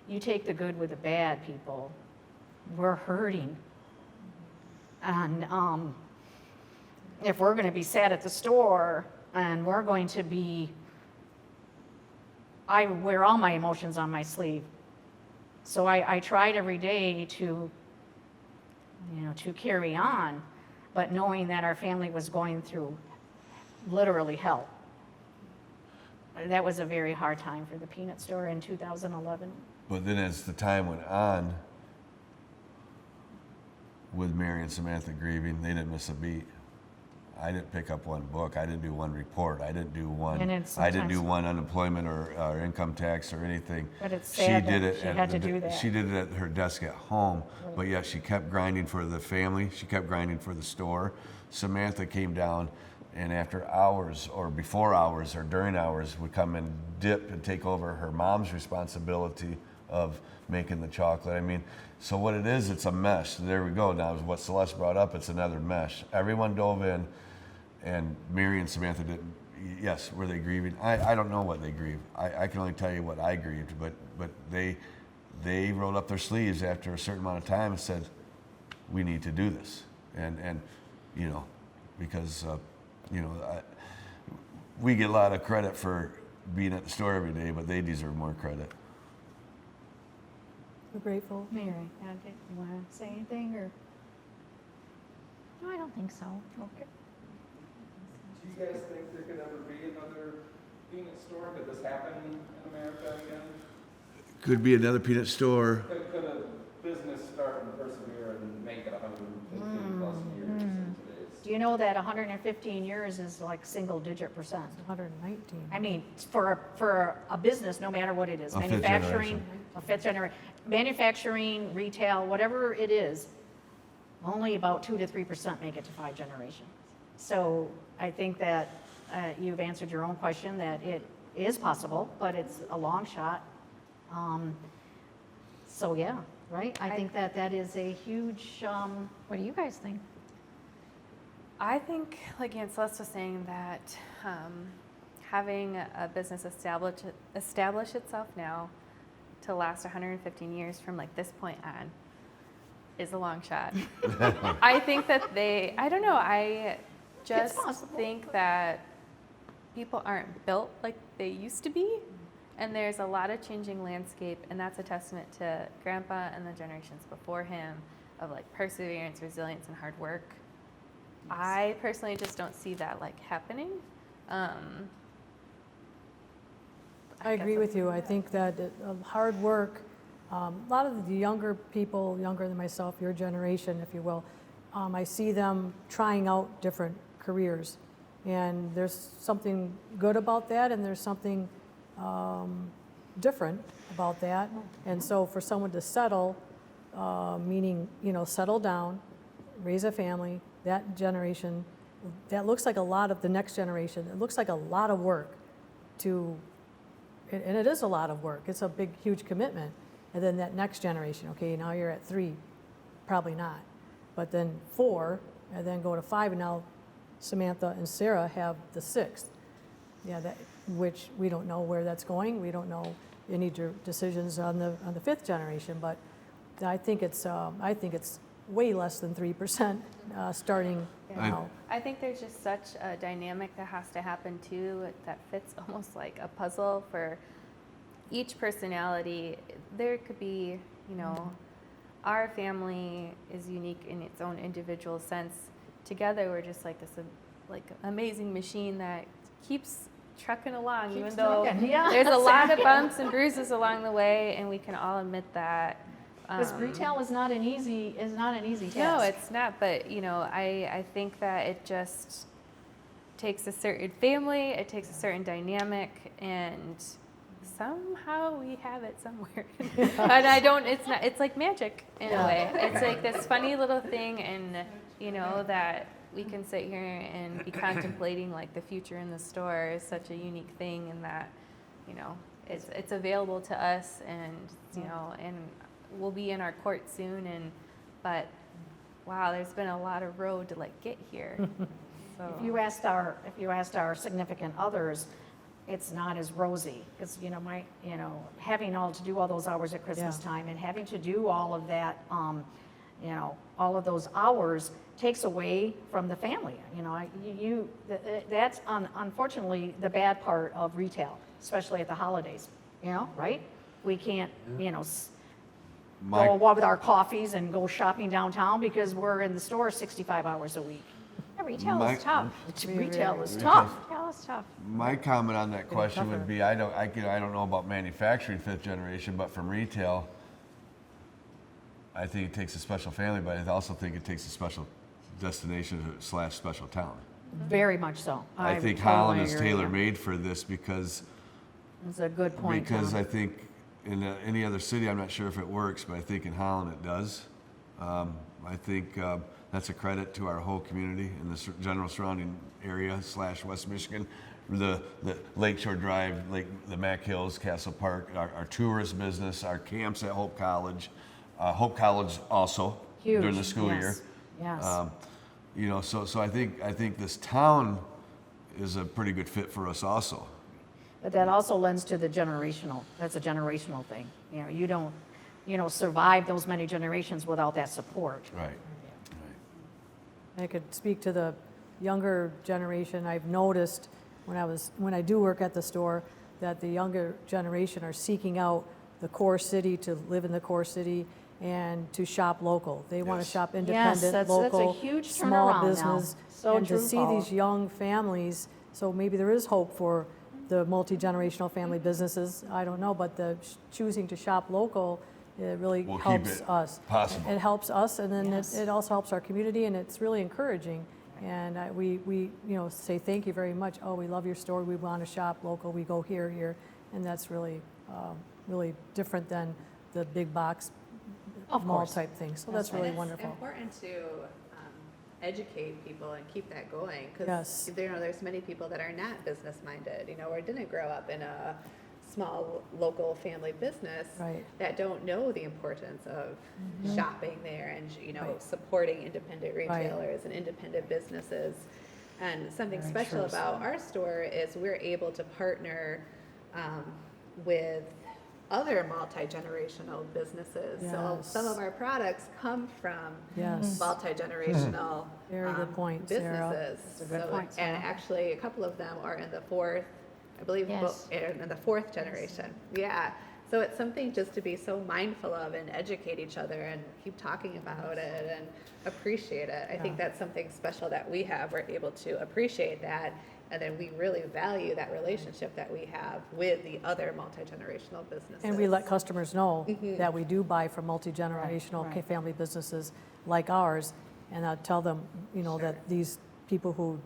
C: you take the good with the bad, people. We're hurting. And if we're going to be sad at the store and we're going to be, I wear all my emotions on my sleeve. So I tried every day to, to carry on, but knowing that our family was going through literally hell. That was a very hard time for the peanut store in 2011.
B: But then as the time went on, with Mary and Samantha grieving, they didn't miss a beat. I didn't pick up one book. I didn't do one report. I didn't do one.
C: And it's
B: I didn't do
C: sometimes-
B: one unemployment or income tax or anything.
C: But it's sad
B: She did
C: that
B: it.
C: she
B: at
C: had to
B: the-
C: do that.
B: She did it at her desk at home, but yet she kept grinding for the family. She kept grinding for the store. Samantha came down, and after hours or before hours or during hours would come and dip and take over her mom's responsibility of making the chocolate. I mean, so what it is, it's a mesh. There we go. Now, what Celeste brought up, it's another mesh. Everyone dove in, and Mary and Samantha didn't. Yes, were they grieving? I don't know what they grieved. I can only tell you what I grieved. But they rolled up their sleeves after a certain amount of time and said, we need to do this. And because we get a lot of credit for being at the store every day, but they deserve more credit.
H: We're grateful.
C: Mary, you want to say anything, or?
G: No, I don't think so.
C: Okay.
A: Do you guys think there could ever be another peanut store? Could this happen in America again?
B: Could be another peanut store.
A: Could a business start and persevere and make it 115 plus years in today's?
C: Do you know that 115 years is like single-digit %?
H: 119.
C: I mean, for a business, no matter what it is,
B: A fifth
C: manufacturing,
B: generation.
C: a fifth generation, manufacturing, retail, whatever it is, only about 2 to 3% make it to 5 generations. So I think that you've answered your own question, that it is possible, but it's a long shot. So yeah, right? I think that is a huge,
G: What do you guys think?
F: I think, like Aunt Celeste was saying, that having a business establish itself now to last 115 years from like this point on is a long shot. I think that I don't know, I just
C: possible.
F: think that people aren't built like they used to be, and there's a lot of changing landscape, and that's a testament to Grandpa and the generations before him of like perseverance, resilience, and hard work. I personally just don't see that like happening.
H: I agree with you. I think that hard work, a lot of the younger people, younger than myself, your generation, if you will, I see them trying out different careers. And there's something good about that, and there's something different about that. And so for someone to settle, meaning, settle down, raise a family, that generation, that looks like a lot of the next generation. It looks like a lot of work and it is a lot of work. It's a big, huge commitment. And then that next generation, okay, now you're at 3, probably not. But then 4, and then go to 5, and now Samantha and Sarah have the 6th. Yeah, which we don't know where that's going. We don't know any decisions on the 5th generation. But I think it's way less than 3% starting now.
F: I think there's just such a dynamic that has to happen too that fits almost like a puzzle for each personality. There could be, our family is unique in its own individual sense. Together we're just like this amazing machine that keeps trucking along, even though
C: Yeah.
F: there's a lot of bumps and bruises along the way, and we can all admit that.
C: Because retail is not an easy task.
F: No, it's not. But I think that it just takes a certain family, it takes a certain dynamic, and somehow we have it somewhere. And it's like magic in a way. It's like this funny little thing, and that we can sit here and be contemplating like the future in the store is such a unique thing, and that it's available to us, and and we'll be in our court soon, but wow, there's been a lot of road to like get here. So
C: If you asked our significant others, it's not as rosy. Because, having to do all those hours at Christmas
H: Yeah.
C: time and having to do all of that, all of those hours takes away from the family. That's unfortunately the bad part of retail, especially at the holidays, right? We can't,
B: My-
C: go walk with our coffees and go shopping downtown because we're in the store 65 hours a week.
G: Yeah, retail
B: My-
G: is tough.
C: Retail is tough.
G: Retail is tough.
B: My comment on that question
E: tougher.
B: would be, I don't know about manufacturing fifth generation, but from retail, I think it takes a special family, but I also think it takes a special destination / special town.
C: Very much so.
B: I think
C: totally
B: Holland is
C: agree.
B: tailor-made for this because
C: It's a good point,
B: Because
C: Tom.
B: I think in any other city, I'm not sure if it works, but I think in Holland it does. I think that's a credit to our whole community and the general surrounding area / West Michigan. The Lakeshore Drive, the Mack Hills, Castle Park, our tourist business, our camps at Hope College. Hope College also during the
C: Huge,
B: school
C: yes,
B: year.
C: yes.
B: So I think this town is a pretty good fit for us also.
C: But that also lends to that's a generational thing. You don't, survive those many generations without that support.
B: Right.
H: I could speak to the younger generation. I've noticed when I do work at the store that the younger generation are seeking out the core city, to live in the core city and to shop local. They want to
B: Yes.
H: shop independent,
C: that's a
H: local,
C: huge
H: small
C: turnaround now.
H: business.
C: So
H: and
C: true,
H: to see
C: Paula.
H: these young families, so maybe there is hope for the multi-generational family businesses. I don't know, but the choosing to shop local, it really
B: Will keep
H: helps
B: it
H: us.
B: possible.
H: It helps us, and then
C: Yes.
H: it also helps our community, and it's really encouraging. And we say thank you very much. Oh, we love your store. We want to shop local. We go here, and that's really, really different than the big box
C: Of
H: mall
C: course.
H: type thing. So
C: That's
H: that's really
D: And
H: wonderful.
D: It's important to educate people and keep that going because
H: Yes.
D: there's many people that are not business minded, or didn't grow up in a small local family business
H: Right.
D: that don't know the importance of shopping there and
H: Right.
D: supporting independent
H: Right.
D: retailers and independent businesses. And something
C: Very
D: special
C: true.
D: about our store is we're able to partner with other multi-generational businesses. So
H: Yes.
D: some of our products come from
H: Yes.
D: multi-generational
H: Very good point, Sarah.
D: businesses.
C: That's a good
D: So-
C: point, Sarah.
D: And actually, a couple of them are in the fourth, I believe,
G: Yes.
D: in the fourth generation. Yeah. So it's something just to be so mindful of and educate each other and keep talking about it and appreciate it. I think that's something special that we have. We're able to appreciate that. And then we really value that relationship that we have with the other multi-generational businesses.
H: And we let customers know that we do buy from multi-generational
C: Right, right.
H: family businesses like ours. And I'll tell them, that these people who,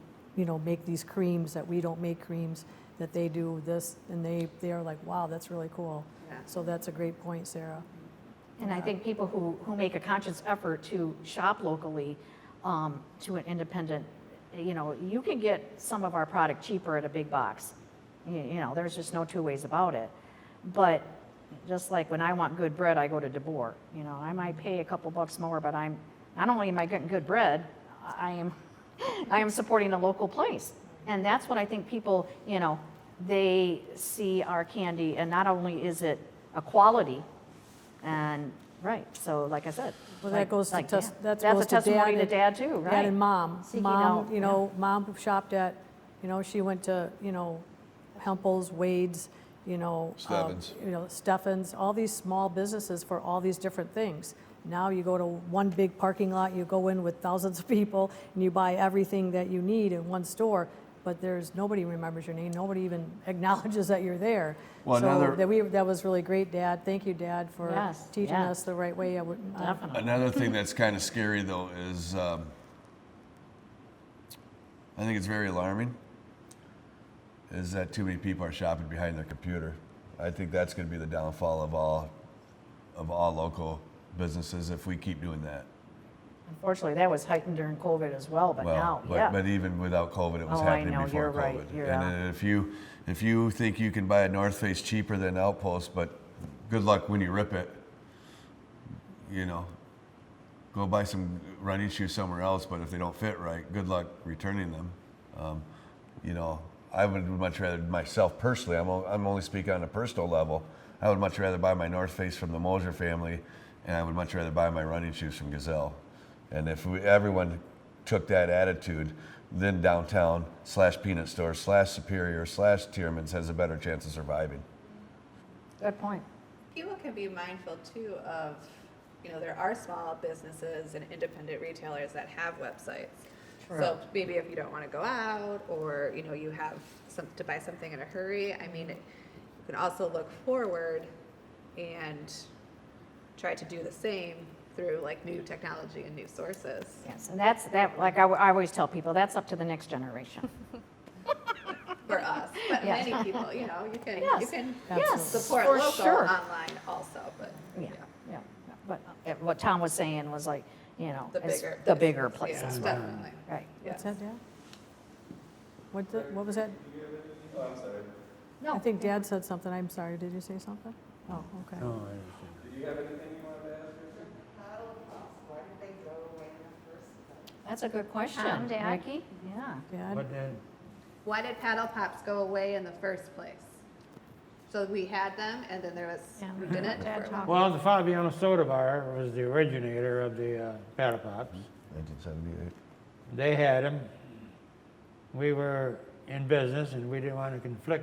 H: make these creams, that we don't make creams, that they do this, and they are like, wow, that's really cool.
D: Yeah.
H: So that's a great point, Sarah.
C: And I think people who make a conscious effort to shop locally, to an independent, you can get some of our product cheaper at a big box. There's just no two ways about it. But just like when I want good bread, I go to DeBoer. I might pay a couple bucks more, but not only am I getting good bread, I am supporting a local place. And that's what I think people, they see our candy, and not only is it a quality, and, right, so like I said.
H: Well, that goes to
C: Dad.
H: that's
C: That's
H: goes
C: a
H: to
C: testimony to
H: and-
C: dad too, right?
H: Dad and mom.
C: Seeking
H: Mom,
C: out,
H: mom shopped at, she went to, Hempel's, Wade's,
B: Steffens.
H: Steffens, all these small businesses for all these different things. Now you go to one big parking lot, you go in with thousands of people, and you buy everything that you need in one store, but nobody remembers your name, nobody even acknowledges that you're there.
B: Well,
H: So that was really great, Dad. Thank you, Dad, for
C: Yes,
H: teaching
C: yes.
H: us the right way.
C: Definitely.
B: Another thing that's kind of scary, though, is I think it's very alarming, is that too many people are shopping behind their computer. I think that's going to be the downfall of all local businesses if we keep doing that.
C: Unfortunately, that was heightened during COVID as well, but now, yeah.
B: But even without COVID, it was
C: Oh, I
B: happening
C: know,
B: before
C: you're
B: COVID.
C: right,
B: And then if you think you can buy a North Face cheaper than Outpost, but good luck when you rip it, go buy some running shoes somewhere else. But if they don't fit right, good luck returning them. I would much rather, myself personally, I'm only speaking on a personal level, I would much rather buy my North Face from the Mosier family, and I would much rather buy my running shoes from Gazelle. And if everyone took that attitude, then downtown / peanut store / Superior / Tierman's has a better chance of surviving.
C: Good point.
D: People can be mindful too of, you know, there are small businesses and independent retailers that have websites. So maybe if you don't want to go out, or, you know, you have to buy something in a hurry, I mean, you can also look forward and try to do the same through like new technology and new sources.
C: Yes, and like I always tell people, that's up to the next generation.
D: For us, but
C: Yes.
D: many people, you know, you can
C: Yes. Yes,
D: support
C: for
D: local
C: sure.
D: online also, but
C: Yeah, yeah. But what Tom was saying was like, you know,
D: the
C: it's
D: bigger
C: the bigger
D: yeah,
C: places.
D: definitely.
C: Right.
H: What's that, Dad? What was that?
A: Oh, I'm sorry.
C: No.
H: I think Dad said something. I'm sorry. Did you say something? Oh, okay.
E: No, I understand.
A: Did you have anything you wanted to ask?
C: That's a good question,
G: Dad?
C: Ricky. Yeah.
H: Dad?
E: But then,
D: Why did paddle pops go away in the first place? So we had them, and then there was,
G: Yeah,
D: we didn't?
G: Dad
D: for-
G: talked.
E: well, the Fabiano Soda Bar was the originator of the Paddle Pops.
B: 1978.
E: They had them. We were in business, and we didn't want to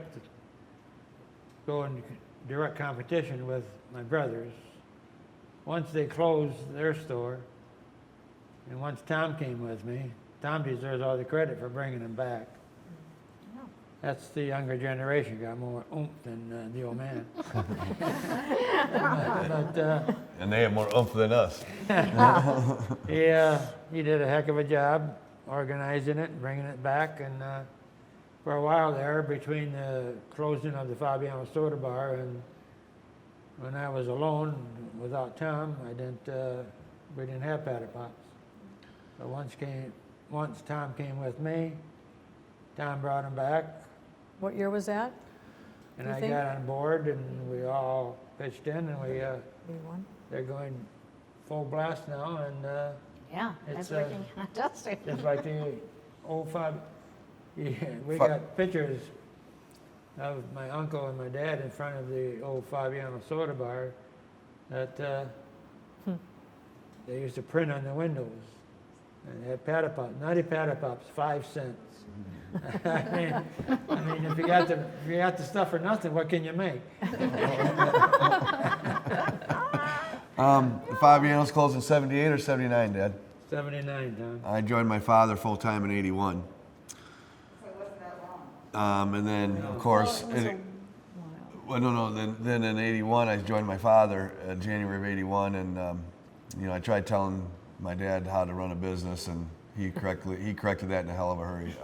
E: go in direct competition with my brothers. Once they closed their store, and once Tom came with me, Tom deserves all the credit for bringing them back. That's the younger generation, got more oomph than the old man. But
B: And they have more oomph than us.
E: he did a heck of a job organizing it and bringing it back. And for a while there, between the closing of the Fabiano Soda Bar and when I was alone without Tom, we didn't have Paddle Pops. But once Tom came with me, Tom brought them back.
H: What year was that?
E: And
H: You
E: I
H: think?
E: got on board, and we all pitched in, and
H: 81?
E: they're going full blast now, and
C: Yeah, that's
E: It's,
C: working. Fantastic.
E: just like the old we
B: Fa-
E: got pictures of my uncle and my dad in front of the old Fabiano Soda Bar that they used to print on the windows. And they had Paddle Pops, nutty Paddle Pops, 5 cents. I mean, if you got the stuff for nothing, what can you make?
B: Fabiano's closed in 78 or 79, Dad?
E: 79, Tom.
B: I joined my father full time in 81. And then, of course, then in 81, I joined my father January of 81, and you know, I tried telling my dad how to run a business, and he corrected that in a hell of a hurry.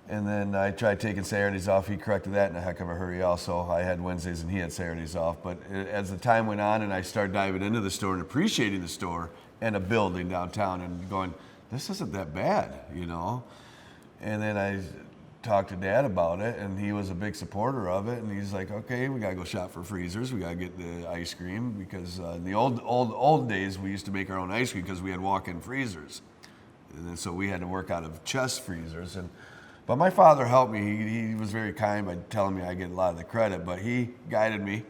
B: And then I tried taking Saturdays off. He corrected that in a heck of a hurry also. I had Wednesdays and he had Saturdays off. But as the time went on and I started diving into the store and appreciating the store and a building downtown and going, this isn't that bad, you know? And then I talked to Dad about it, and he was a big supporter of it. And he's like, okay, we gotta go shop for freezers. We gotta get the ice cream, because in the old days we used to make our own ice cream because we had walk-in freezers. And then, so we had to work out of chest freezers. But my father helped me. He was very kind by telling me I get a lot of the credit, but he guided me,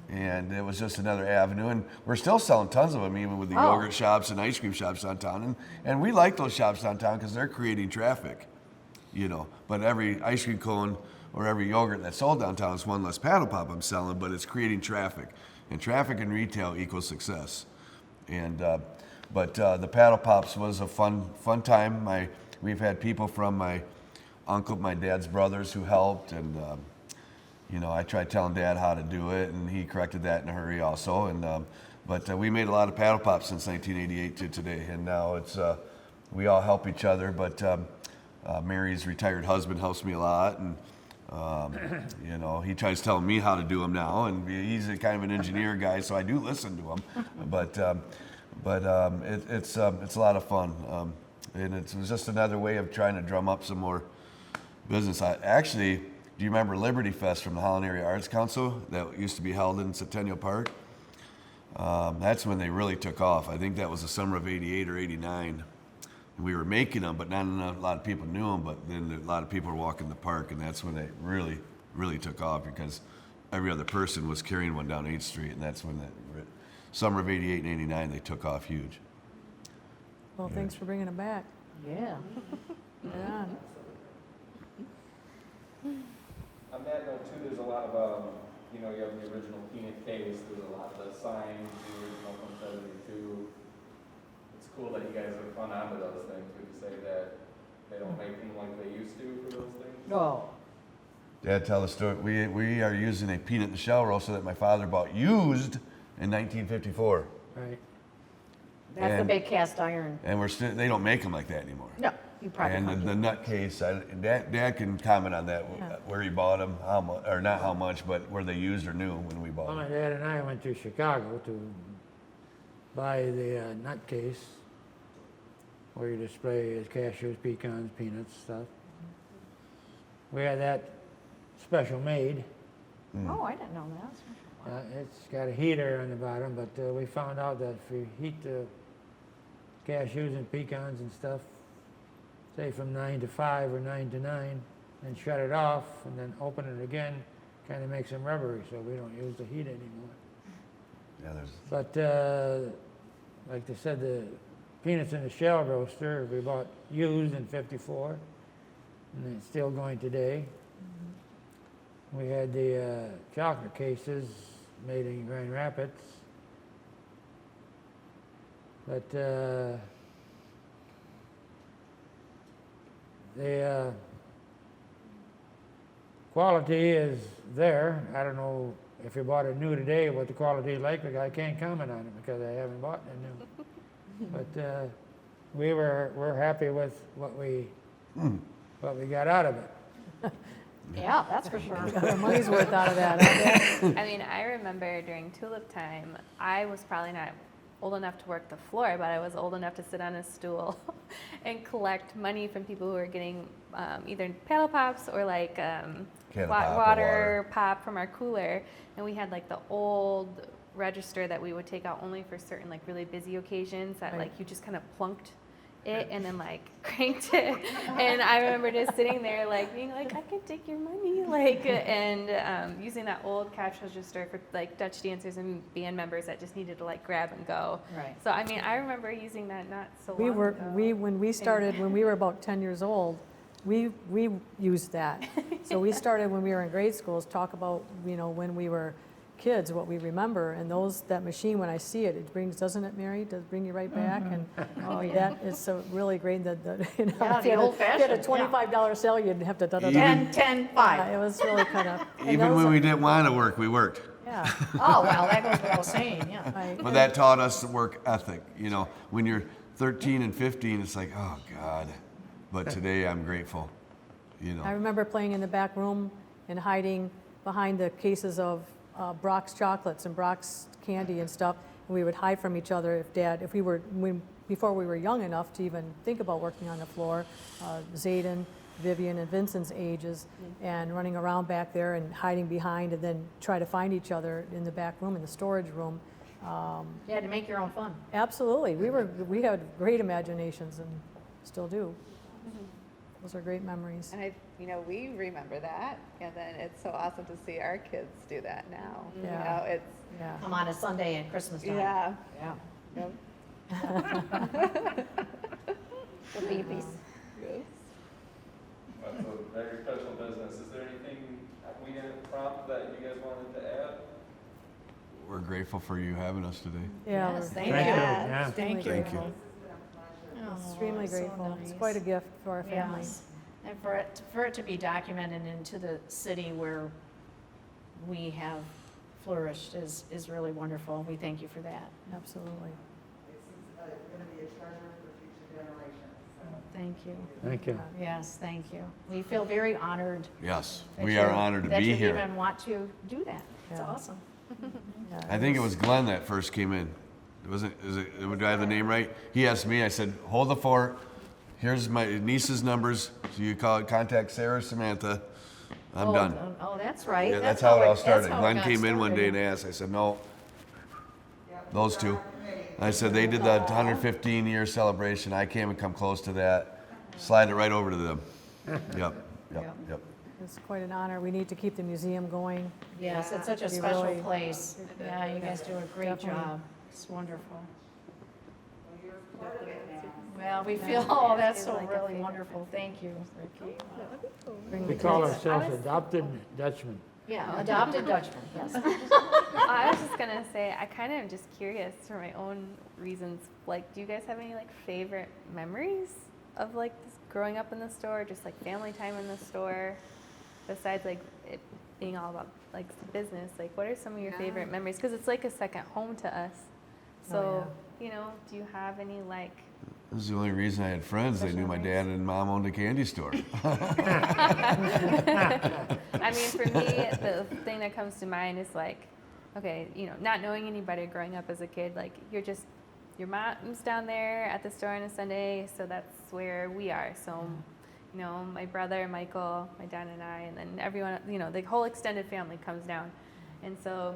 B: and it was just another avenue. And we're still selling tons of them, even with the yogurt shops and ice cream shops downtown. And we like those shops downtown because they're creating traffic, you know. But every ice cream cone or every yogurt that's sold downtown is one less Paddle Pop I'm selling, but it's creating traffic. And traffic in retail equals success. And but the Paddle Pops was a fun time. We've had people from my uncle, my dad's brothers, who helped, and you know, I tried telling Dad how to do it, and he corrected that in a hurry also. And but we made a lot of Paddle Pops since 1988 to today, and now it's we all help each other. But Mary's retired husband helps me a lot, and you know, he tries telling me how to do them now, and he's a kind of an engineer guy, so I do listen to him. But it's a lot of fun, and it was just another way of trying to drum up some more business. Do you remember Liberty Fest from the Holland Area Arts Council that used to be held in Centennial Park? That's when they really took off. I think that was the summer of '88 or '89. And we were making them, but not enough, a lot of people knew them. But then a lot of people were walking the park, and that's when they really, really took off because every other person was carrying one down 8th Street, and that's when summer of '88 and '89 they took off huge.
H: Well, thanks for bringing it back.
C: Yeah.
H: Yeah.
A: On that note too, there's a lot of, you know, you have the original peanut case, there's a lot of the signs, the original from '72. It's cool that you guys have gone onto those things. Would you say that they don't make them like they used to for those things?
C: No.
B: Dad, tell the story. We are using a peanut in the shell roaster that my father bought used in 1954,
E: Right.
C: That's the
B: And-
C: big cast iron.
B: and we're still they don't make them like that anymore.
C: No, you probably
B: And
C: can't.
B: the nut case, Dad can comment on that,
H: Yeah.
B: where he bought them, how much, or not how much, but were they used or new when we bought
E: Well, my
B: them?
E: dad and I went to Chicago to buy the nut case where you display his cashews, pecans, peanuts, stuff. We had that special made.
C: Oh, I didn't know that.
E: It's got a heater on the bottom, but we found out that if you heat the cashews and pecans and stuff, say from 9 to 5 or 9 to 9, and shut it off and then open it again, kind of makes them rubbery, so we don't use the heat anymore.
B: Yeah, there's
E: But like they said, the peanuts in the shell roaster we bought used in '54, and it's still going today. We had the chocolate cases made in Grand Rapids, but the quality is there. I don't know if you bought it new today, what the quality is like, because I can't comment on it because I haven't bought it new. But we're happy with what we got out of it.
C: Yeah, that's for sure.
H: Got our money's worth out of that. I bet.
F: I mean, I remember during tulip time, I was probably not old enough to work the floor, but I was old enough to sit on a stool and collect money from people who were getting either paddle pops or like
B: Can of pop or
F: water pop from our cooler. And we had like the old register that we would take out only for certain like really busy occasions that
H: Right.
F: like you just kind of plunked it and then like cranked it. And I remember just sitting there like being like, I can take your money, like, and using that old cash register for like Dutch dancers and band members that just needed to like grab and go.
C: Right.
F: So I mean, I remember using that not so
H: We
F: long
H: were,
F: ago.
H: when we started, when we were about 10 years old, we used that. So we started when we were in grade schools, talk about, you know, when we were kids, what we remember, and that machine, when I see it, it brings, doesn't it, Mary? Does bring you right back? And
C: Oh, yeah.
H: that is so really great that, you know,
C: Yeah,
H: if
C: the
H: you had
C: old-fashioned,
H: a $25 sale, you'd have to da-da-da.
C: 10, 10, 5.
H: It was really kind of.
B: even when we didn't want to work, we worked.
H: Yeah,
C: Oh, well, that goes without saying, yeah.
H: right.
B: But that taught us the work ethic. You know, when you're 13 and 15, it's like, oh God. But today I'm grateful. You know.
H: I remember playing in the back room and hiding behind the cases of Brock's chocolates and Brock's candy and stuff, and we would hide from each other before we were young enough to even think about working on the floor. Zayden, Vivian, and Vincent's ages, and running around back there and hiding behind, and then try to find each other in the back room, in the storage room.
C: You had to make your own fun.
H: Absolutely, we had great imaginations and still do. Those are great memories.
D: And we remember that, and then it's so awesome to see our kids do that now.
H: Yeah.
D: You know, it's,
H: Yeah.
C: Come on a Sunday at Christmas time.
D: yeah.
C: Yeah.
D: Yep.
C: The babies.
D: Yes.
A: That's a very special business. Is there anything we didn't prompt that you guys wanted to add?
B: We're grateful for you having us today.
H: Yeah,
C: Yes,
H: we're
C: thank you.
E: Thank you.
D: Yeah.
E: Yeah.
C: Thank you.
B: Thank you.
C: Oh,
H: extremely
C: that's so
H: grateful. It's
C: nice.
H: quite a gift for our family.
C: Yes, and for it to be documented into the city where we have flourished is really wonderful. We thank you for that.
H: Absolutely.
I: It's going to be a treasure for future generations. So.
C: Thank you.
E: Thank you.
C: Yes, thank you. We feel very honored.
B: Yes,
C: that
B: we
C: you-
B: are honored to
C: that
B: be
C: you
B: here.
C: even want to do that. It's
H: Yeah.
C: awesome.
H: Yeah,
B: I think it was Glenn that first came in. Do I have the name right? He asked me, I said, hold the fort. Here's my niece's numbers. So you contact Sarah or Samantha. I'm
C: Oh,
B: done.
C: Oh, that's right.
B: Yeah, that's how it all started.
C: that's how it
B: Glenn
C: got
B: came in one day and
C: started.
B: asked. I said, no,
I: Yeah,
B: Those
I: we're
B: two.
I: on our committee.
B: I said, they did the 115-year celebration. I can't even come close to that. Slide it right over to them. Yep.
H: It's quite an honor. We need to keep the museum going.
C: Yes, it's such a
H: You
C: special
H: really-
C: place. Yeah, you guys do a great
H: Definitely.
C: job. It's wonderful. Well, we feel, oh, that's so really wonderful. Thank you.
H: Bring
E: We
H: the
E: call
H: kids.
E: ourselves adopted Dutchmen.
C: Yeah, adopted Dutchman, yes.
F: I was just gonna say, I kind of am just curious for my own reasons. Like, do you guys have any like favorite memories of like this, growing up in the store, just like family time in the store, besides like it being all about like the business? Like, what are some of your favorite memories? Because it's like a second home to us. So, you know, do you have any like?
B: This is the only reason I had friends. They knew my dad and mom owned a candy store.
F: I mean, for me, the thing that comes to mind is like, okay, you know, not knowing anybody growing up as a kid, like your mom's down there at the store on a Sunday, so that's where we are. So, you know, my brother, Michael, my dad and I, and then everyone, you know, the whole extended family comes down. And so,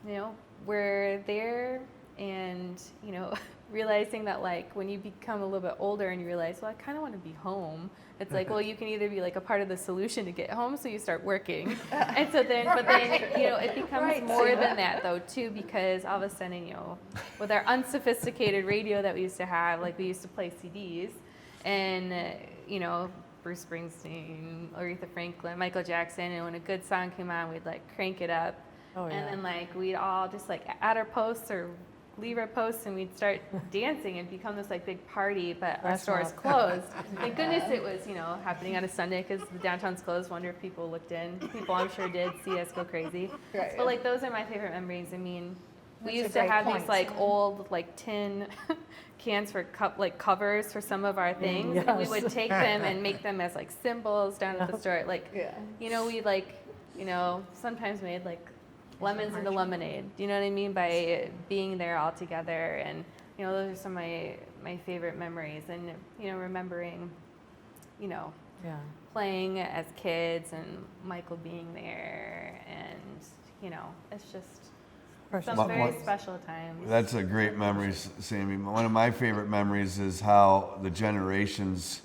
F: you know, we're there and, you know, realizing that like when you become a little bit older and you realize, well, I kind of want to be home. It's like, well, you can either be like a part of the solution to get home, so you start working. And so then, but then, you know, it becomes more than that though too, because all of a sudden, you know, with our unsophisticated radio that we used to have, like we used to play CDs and, you know, Bruce Springsteen, Aretha Franklin, Michael Jackson, and when a good song came on, we'd like crank it up.
H: Oh, yeah.
F: And then like we'd all just like at our posts or leave our posts and we'd start dancing and become this like big party, but our
H: That's
F: store is
H: awesome.
F: closed. Thank goodness it was, you know, happening on a Sunday because the downtown's closed. Wonder if people looked in. People I'm sure did see us go crazy.
D: Right.
F: But like those are my favorite memories. I mean, we
C: That's a
F: used to
C: great
F: have
C: point,
F: these like
C: Samantha.
F: old like tin cans for covers for some of our things, and we
H: Yes.
F: would take them and make them as like symbols down at the store. Like, you know, we like, you know, sometimes made like lemons into lemonade. Do you know what I mean? By being there all together, and you know, those are some of my favorite memories. And you know, remembering, you know,
H: Yeah.
F: playing as kids and Michael being there, and you know, it's just
H: Precious.
F: some
B: What-
F: very
B: what-
F: special times.
B: That's a great memory, Sammy. One of my favorite memories is how the generations,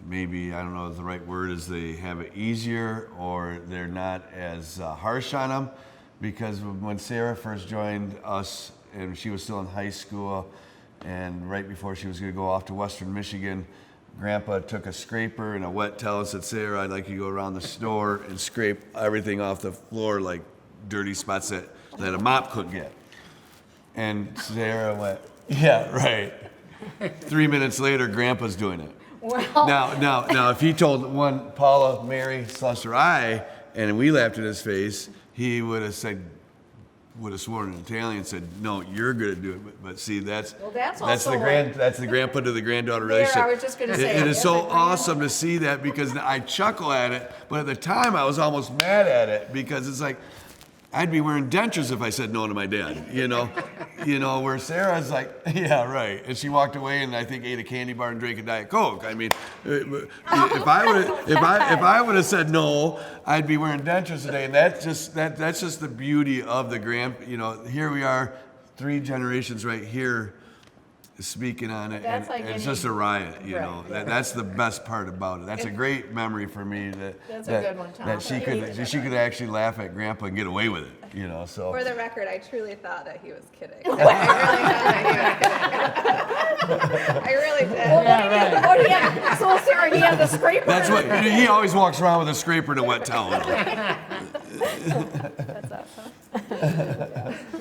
B: maybe, I don't know if the right word is, they have it easier or they're not as harsh on them. Because when Sarah first joined us, and she was still in high school, and right before she was going to go off to Western Michigan, Grandpa took a scraper and a wet towel and said, Sarah, I'd like you to go around the store and scrape everything off the floor, like dirty spots that a mop couldn't get. And Sarah went, yeah, right. 3 minutes later, Grandpa's doing it.
C: Well,
B: Now, if he told one, Paula, Mary, Celeste, or I, and we laughed in his face, he would have sworn in Italian and said, no, you're going to do it. But see, that's
C: that's
B: the
C: also
B: that's the grandpa to the granddaughter
C: There,
B: relationship.
C: I was just gonna say,
B: It is
C: as
B: so
C: a grand-
B: awesome to see that, because I chuckle at it, but at the time I was almost mad at it, because it's like, I'd be wearing dentures if I said no to my dad, you know? Where Sarah's like, yeah, right. And she walked away and I think ate a candy bar and drank a Diet Coke. I mean, if I would have said no, I'd be wearing dentures today. And that's just the beauty of the here we are, 3 generations right here speaking on it.
C: That's
B: And
C: like
B: it's
C: any-
B: just a riot, you
C: Right,
B: know?
C: yeah.
B: That's the best part about it. That's a great memory for me
C: That's a good one, Tom.
B: that she could actually laugh at Grandpa and get away with it, you know, so.
D: For the record, I truly thought that he was kidding. I really thought that he was kidding. I really did.
C: what do you have? So Sarah, he had the scraper.
B: That's what, he always walks around with a scraper and a wet towel.
F: That's awesome.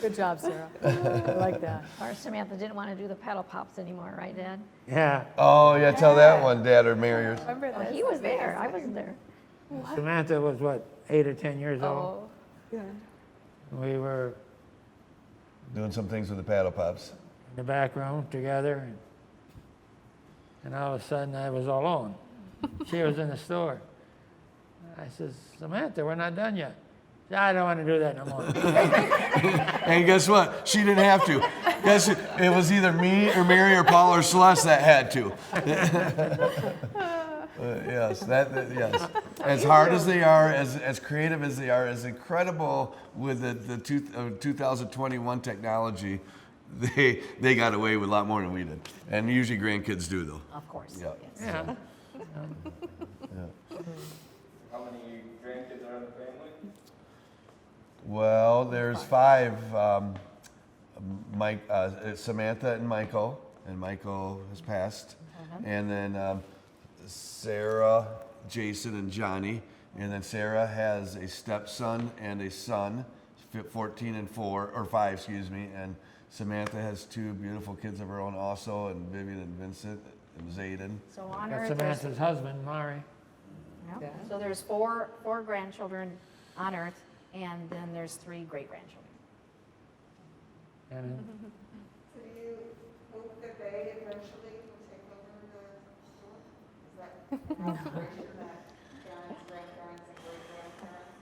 H: Good job, Sarah. I like that.
G: Or Samantha didn't want to do the paddle pops anymore, right, Dad?
E: Yeah,
B: Oh, yeah, tell that one, Dad or Mary.
F: Remember
G: Well,
F: this?
G: he was there, I wasn't there.
E: Samantha was what, 8 or 10 years old?
F: Oh,
E: We were
B: Doing some things with the paddle pops.
E: in the back room together, and all of a sudden I was alone. She was in the store. I says, Samantha, we're not done yet. She said, I don't want to do that no more.
B: And guess what? She didn't have to. Guess it was either me or Mary or Paula or Celeste that had to. Yes, yes. As hard as they are, as creative as they are, as incredible with the 2021 technology, they got away with a lot more than we did. And usually grandkids do, though.
C: Of course,
B: Yeah.
C: yes.
E: Yeah.
A: How many grandkids are in the family?
B: Well, there's 5. Samantha and Michael has passed, and then Sarah, Jason, and Johnny, and then Sarah has a stepson and a son, 14 and 5, excuse me, and Samantha has 2 beautiful kids of her own also, and Vivian and Vincent and Zayden.
C: So on
E: That's
C: Earth, there's,
E: Samantha's husband, Mari.
C: yeah. So there's four grandchildren on Earth, and then there's 3 great-grandchildren.
E: And
I: So do you hope that they eventually will take over the store? Is that an aspiration that parents, grandparents, and great-grandparents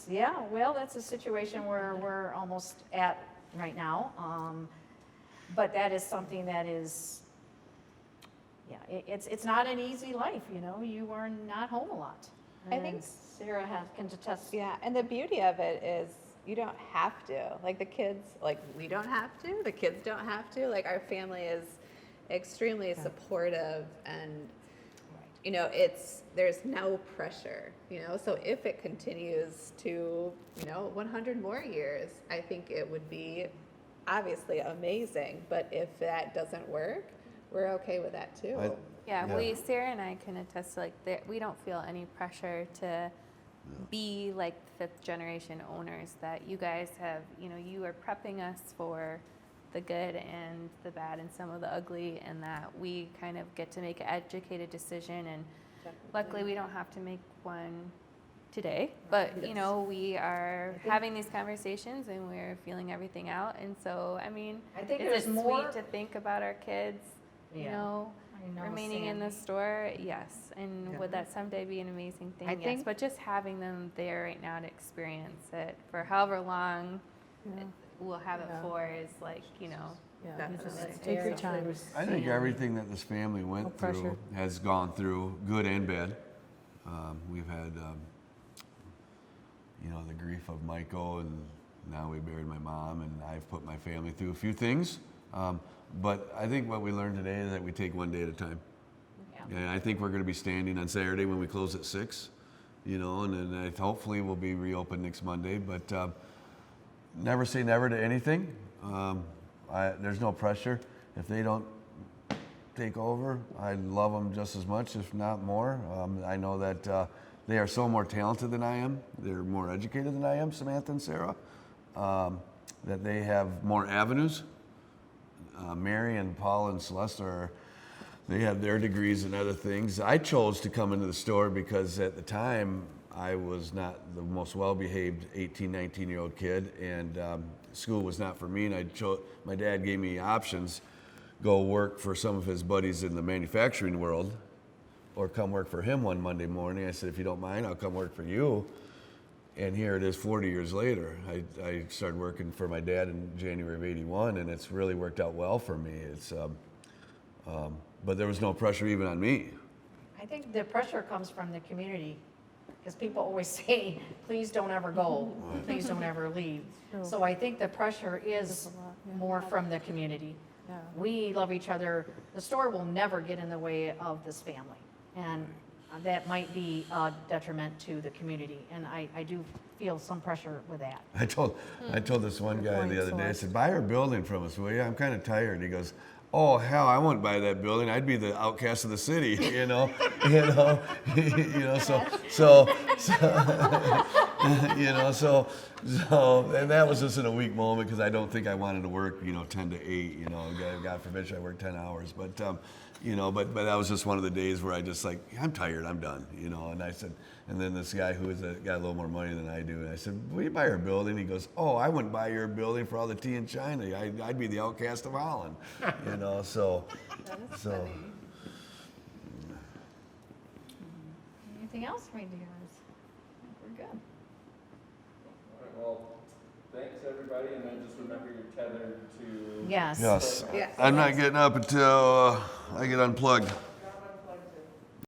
I: think?
C: Yeah, well, that's a situation where we're almost at right now. But that is something that is, it's not an easy life, you know, you are not home a lot.
D: I think-
C: And Sarah can attest.
D: Yeah, and the beauty of it is you don't have to. Like the kids, like we don't have to, the kids don't have to. Like our family is extremely supportive and you know, there's no pressure, you know. So if it continues to, 100 more years, I think it would be obviously amazing. But if that doesn't work, we're okay with that too.
F: Yeah,
B: Yeah.
F: Sarah and I can attest to we don't feel any pressure to be like 5th generation owners that you guys have, you are prepping us for the good and the bad and some of the ugly, and that we kind of get to make an educated decision. And luckily we don't have to make one today, but we are having these conversations and we're feeling everything out. And so, I mean,
C: I think
F: is
C: there's
F: it
C: more.
F: sweet to think about our kids,
C: I know,
F: remaining in the store? Yes. And would that someday be an amazing thing?
C: I
F: Yes.
C: think-
F: But just having them there right now to experience it for however long we'll have it for is like,
H: Yeah,
D: Definitely.
H: just take your time.
B: I think everything that this family
H: No
B: went
H: pressure.
B: through has gone through, good and bad. We've had, the grief of Michael, and now we buried my mom, and I've put my family through a few things. But I think what we learned today is that we take one day at a time.
C: Yeah.
B: And I think we're going to be standing on Saturday when we close at 6, and then hopefully we'll be reopened next Monday. But never say never to anything. There's no pressure. If they don't take over, I love them just as much, if not more. I know that they are so more talented than I am. They're more educated than I am, Samantha and Sarah. That they have more avenues. Mary and Paula and Celeste they have their degrees in other things. I chose to come into the store because at the time I was not the most well-behaved 18, 19-year-old kid, and school was not for me. And my dad gave me options: go work for some of his buddies in the manufacturing world, or come work for him one Monday morning. I said, if you don't mind, I'll come work for you. And here it is 40 years later. I started working for my dad in January of '81, and it's really worked out well for me. But there was no pressure even on me.
C: I think the pressure comes from the community, because people always say, please don't ever go, please don't ever leave.
H: True.
C: So I think the pressure is more from the community.
H: Yeah.
C: We love each other. The store will never get in the way of this family. And that might be a detriment to the community. And I do feel some pressure with that.
B: I told this one guy the other day, I said, buy our building from us, will you? I'm kind of tired. He goes, oh, hell, I wouldn't buy that building. I'd be the outcast of the city, so, and that was just in a weak moment because I don't think I wanted to work, 10 to 8, God forbid I work 10 hours. But, but that was just one of the days where I just like, I'm tired, I'm done, and I said, and then this guy who got a little more money than I do, and I said, will you buy our building? He goes, oh, I wouldn't buy your building for all the tea in China. I'd be the outcast of Holland, so.
C: Anything else, my dears? We're good.
A: All right, well, thanks everybody. everybody, and then just remember you're tethered to.
C: Yes.
B: Yes.
D: Yes.
B: I'm not getting up until I get unplugged.